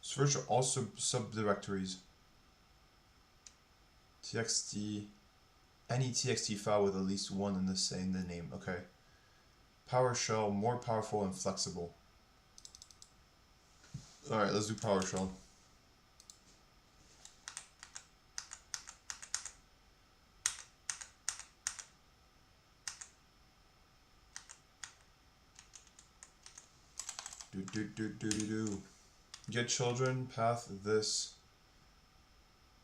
Search all subdirectories. TXT. Any TXT file with at least one in the name. Okay. PowerShell, more powerful and flexible. Alright, let's do PowerShell. Get children, path this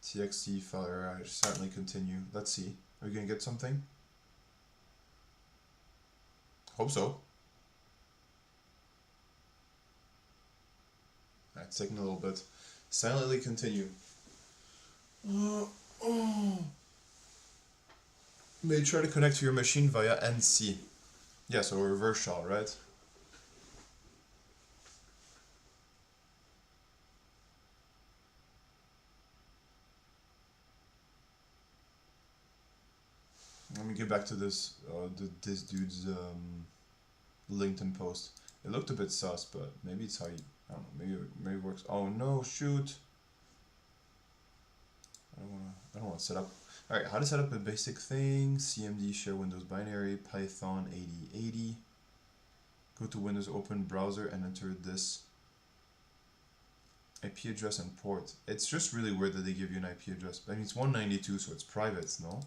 TXT file. Alright, certainly continue. Let's see. Are we gonna get something? Hope so. Alright, it's taking a little bit. Silently continue. May try to connect to your machine via NC. Yeah, so a reverse shell, right? Let me get back to this this dude's LinkedIn post. It looked a bit sus, but maybe it's how you, I don't know, maybe it works. Oh no, shoot. I don't wanna set up. Alright, how to set up a basic thing. CMD share Windows binary, Python 8080. Go to Windows, open browser, and enter this IP address and port. It's just really weird that they give you an IP address. I mean, it's 192, so it's private, no?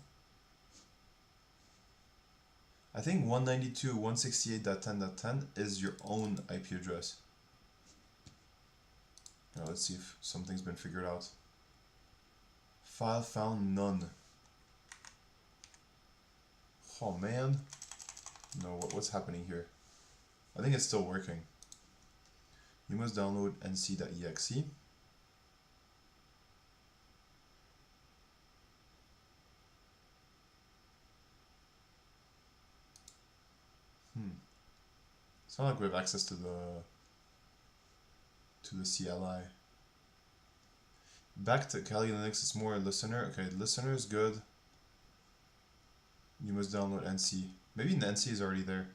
I think 192.168.10.10 is your own IP address. Now let's see if something's been figured out. File found none. Oh man. No, what's happening here? I think it's still working. You must download nc.exe. It's not like we have access to the CLI. Back to Kali Linux, it's more a listener. Okay, listener is good. You must download NC. Maybe NC is already there.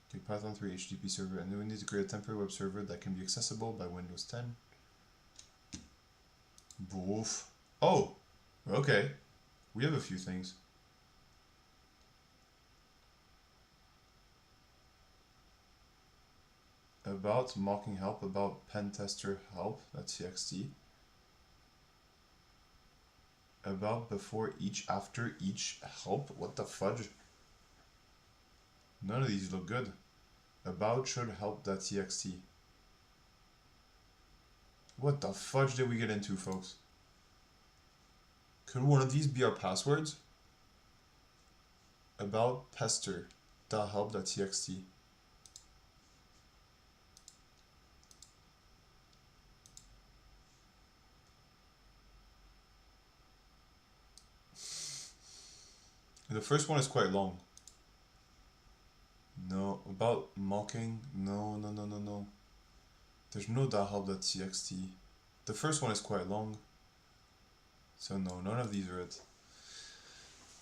Okay, Python 3 HTTP server, and then we need to create a temporary web server that can be accessible by Windows 10. Boof. Oh, okay. We have a few things. About mocking help, about pen tester help, that's txt. About before each, after each help, what the fudge? None of these look good. About should help.txt. What the fudge did we get into, folks? Could one of these be our passwords? About pester.help.txt. The first one is quite long. No, about mocking. No. There's no .help.txt. The first one is quite long. So no, none of these are it.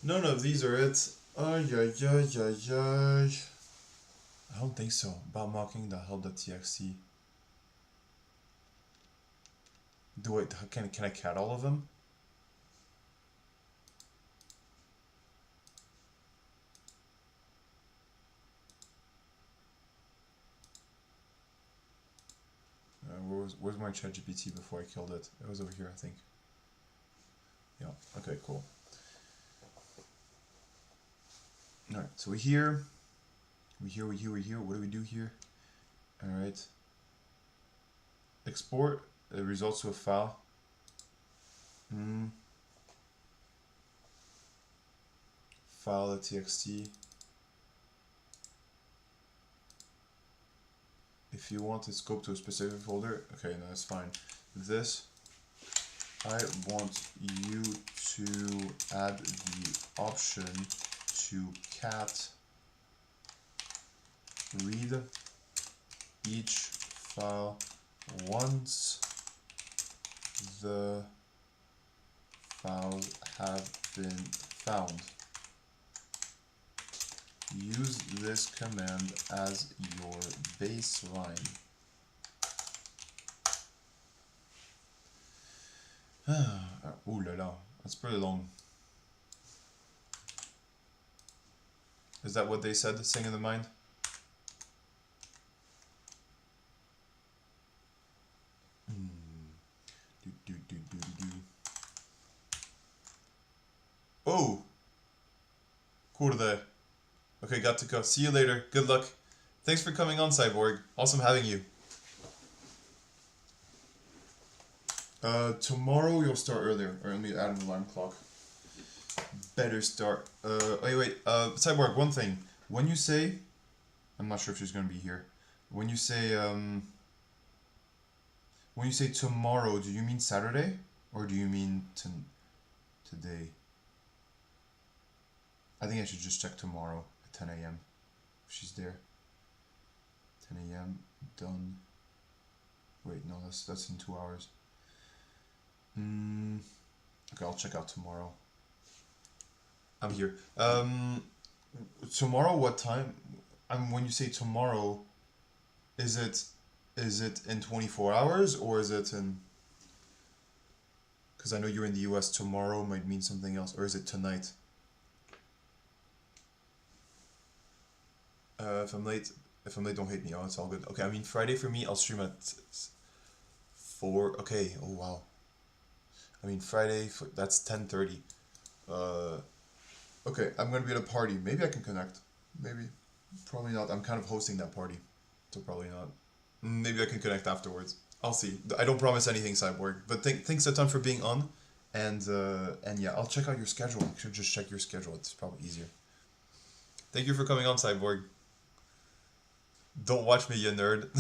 None of these are it. Ay. I don't think so. About mocking .help.txt. Can I cat all of them? Where's my ChatGPT before I killed it? It was over here, I think. Yeah, okay, cool. Alright, so we're here. What do we do here? Alright. Export the results to a file. File.txt. If you want to scope to a specific folder, okay, no, that's fine. This, I want you to add the option to cat read each file once the files have been found. Use this command as your baseline. Ooh la la, that's pretty long. Is that what they said, sing in the mind? Oh! Kurde. Okay, got to go. See you later. Good luck. Thanks for coming on, Cyborg. Awesome having you. Tomorrow you'll start earlier. Or let me add an alarm clock. Better start. Wait. Cyborg, one thing. When you say... I'm not sure if she's gonna be here. When you say tomorrow, do you mean Saturday? Or do you mean today? I think I should just check tomorrow at 10 a.m. if she's there. 10 a.m. done. Wait, no, that's in 2 hours. Okay, I'll check out tomorrow. I'm here. Tomorrow, what time? When you say tomorrow, is it in 24 hours or is it in? Because I know you're in the US. Tomorrow might mean something else, or is it tonight? If I'm late, don't hate me. Oh, it's all good. Okay, I mean Friday for me. I'll stream at 4. Okay. Oh wow. I mean Friday. That's 10:30. Okay, I'm gonna be at a party. Maybe I can connect. Maybe. Probably not. I'm kind of hosting that party, so probably not. Maybe I can connect afterwards. I'll see. I don't promise anything, Cyborg. But thanks a ton for being on. And yeah, I'll check out your schedule. I should just check your schedule. It's probably easier. Thank you for coming on, Cyborg. Don't watch me, you nerd.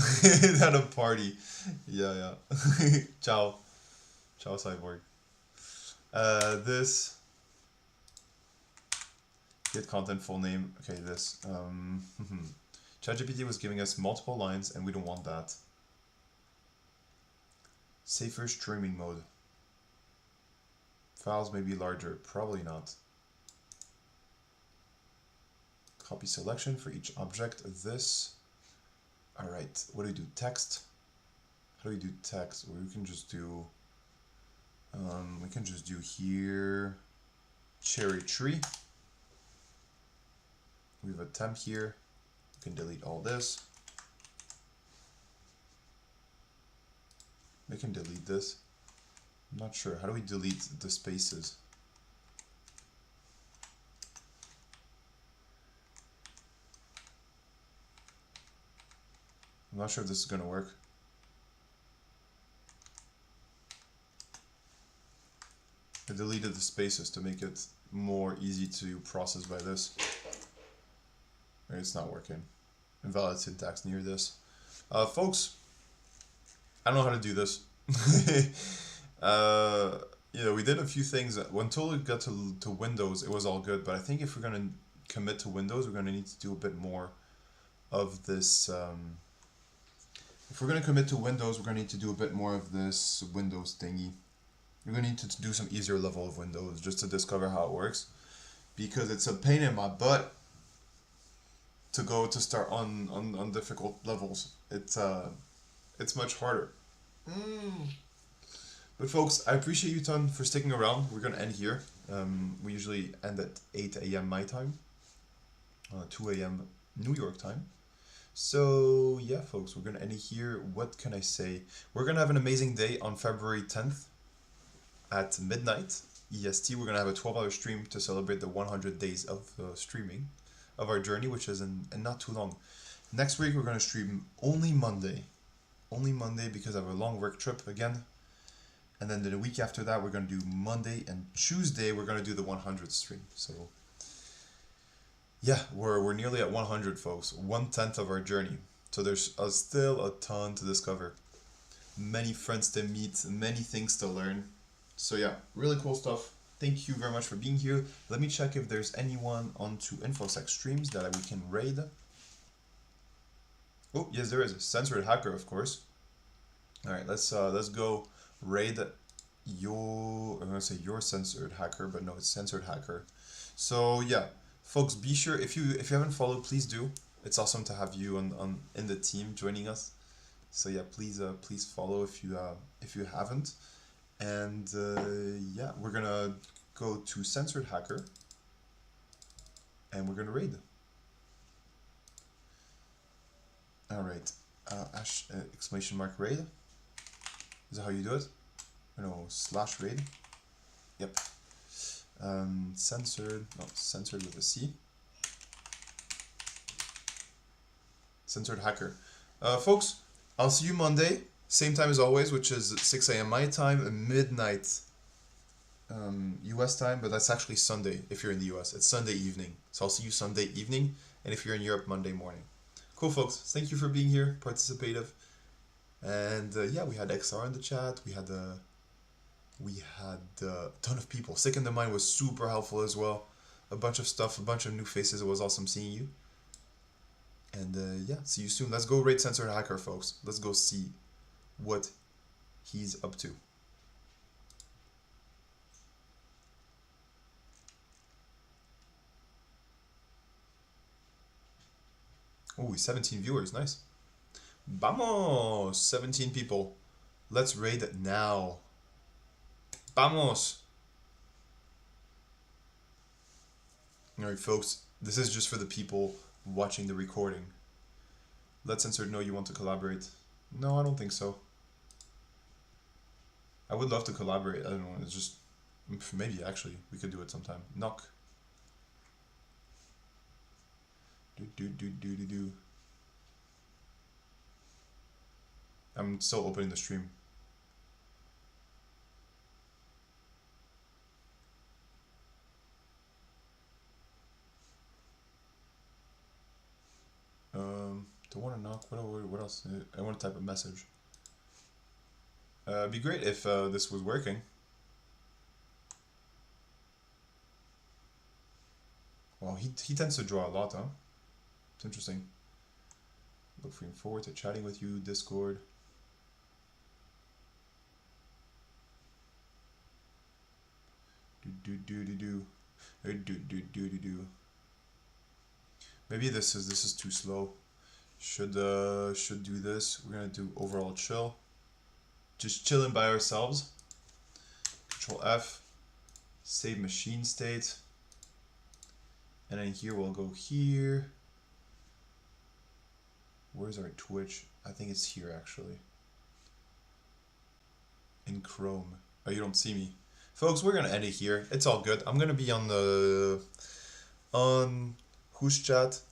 At a party. Yeah. Ciao. Ciao, Cyborg. This. Get content full name. Okay, this. ChatGPT was giving us multiple lines and we don't want that. Safer streaming mode. Files may be larger. Probably not. Copy selection for each object. This. Alright, what do we do? Text. How do we do text? Well, we can just do here cherry tree. We have a temp here. We can delete all this. We can delete this. I'm not sure. How do we delete the spaces? I'm not sure if this is going to work. I deleted the spaces to make it more easy to process by this. It's not working. Invalid syntax near this. Folks, I don't know how to do this. We did a few things. Until it got to Windows, it was all good. But I think if we're going to commit to Windows, we're going to need to do a bit more of this. If we're going to commit to Windows, we're going to need to do a bit more of this Windows thingy. We're going to need to do some easier level of Windows just to discover how it works. Because it's a pain in my butt to start on difficult levels. It's much harder. But folks, I appreciate you ton for sticking around. We're gonna end here. We usually end at 8 a.m. my time, 2 a.m. New York time. So yeah, folks, we're gonna end it here. What can I say? We're gonna have an amazing day on February 10th at midnight EST. We're gonna have a 12-hour stream to celebrate the 100 days of streaming of our journey, which is in not too long. Next week we're gonna stream only Monday because I have a long work trip again. And then the week after that, we're going to do Monday and Tuesday, we're going to do the 100th stream. So, yeah, we're nearly at 100, folks. 1/10 of our journey. So there's still a ton to discover. Many friends to meet, many things to learn. So yeah, really cool stuff. Thank you very much for being here. Let me check if there's anyone onto InfoSec streams that we can raid. Oh, yes, there is. Censored Hacker, of course. All right, let's go raid I'm gonna say your Censored Hacker, but no, it's Censored Hacker. So yeah, folks, be sure if you haven't followed, please do. It's awesome to have you in the team joining us. So yeah, please follow if you haven't. And yeah, we're gonna go to Censored Hacker and we're gonna raid. All right, exclamation mark raid. Is that how you do it? No, /raid. Yep. Censored with a C. Censored Hacker. Folks, I'll see you Monday, same time as always, which is 6 a.m. my time, midnight US time, but that's actually Sunday if you're in the US. It's Sunday evening. So I'll see you Sunday evening, and if you're in Europe, Monday morning. Cool, folks. Thank you for being here, participative. And yeah, we had XR in the chat. We had a ton of people. Sick in the Mind was super helpful as well. A bunch of stuff, a bunch of new faces. It was awesome seeing you. And yeah, see you soon. Let's go raid Censored Hacker, folks. Let's go see what he's up to. Oh, 17 viewers. Nice. Vamos! 17 people. Let's raid it now. Vamos! Alright, folks. This is just for the people watching the recording. Let Censored know you want to collaborate. No, I don't think so. I would love to collaborate. I don't know. It's just... Maybe, actually. We could do it sometime. Knock. Do. I'm still opening the stream. Don't want to knock. What else? I want to type a message. It'd be great if this was working. Well, he tends to draw a lot, huh? It's interesting. Looking forward to chatting with you, Discord. Maybe this is too slow. Should do this. We're gonna do overall chill. Just chilling by ourselves. Control F. Save machine state. And then here we'll go here. Where's our Twitch? I think it's here actually. In Chrome. Oh, you don't see me. Folks, we're gonna end it here. It's all good. I'm gonna be on Who's Chat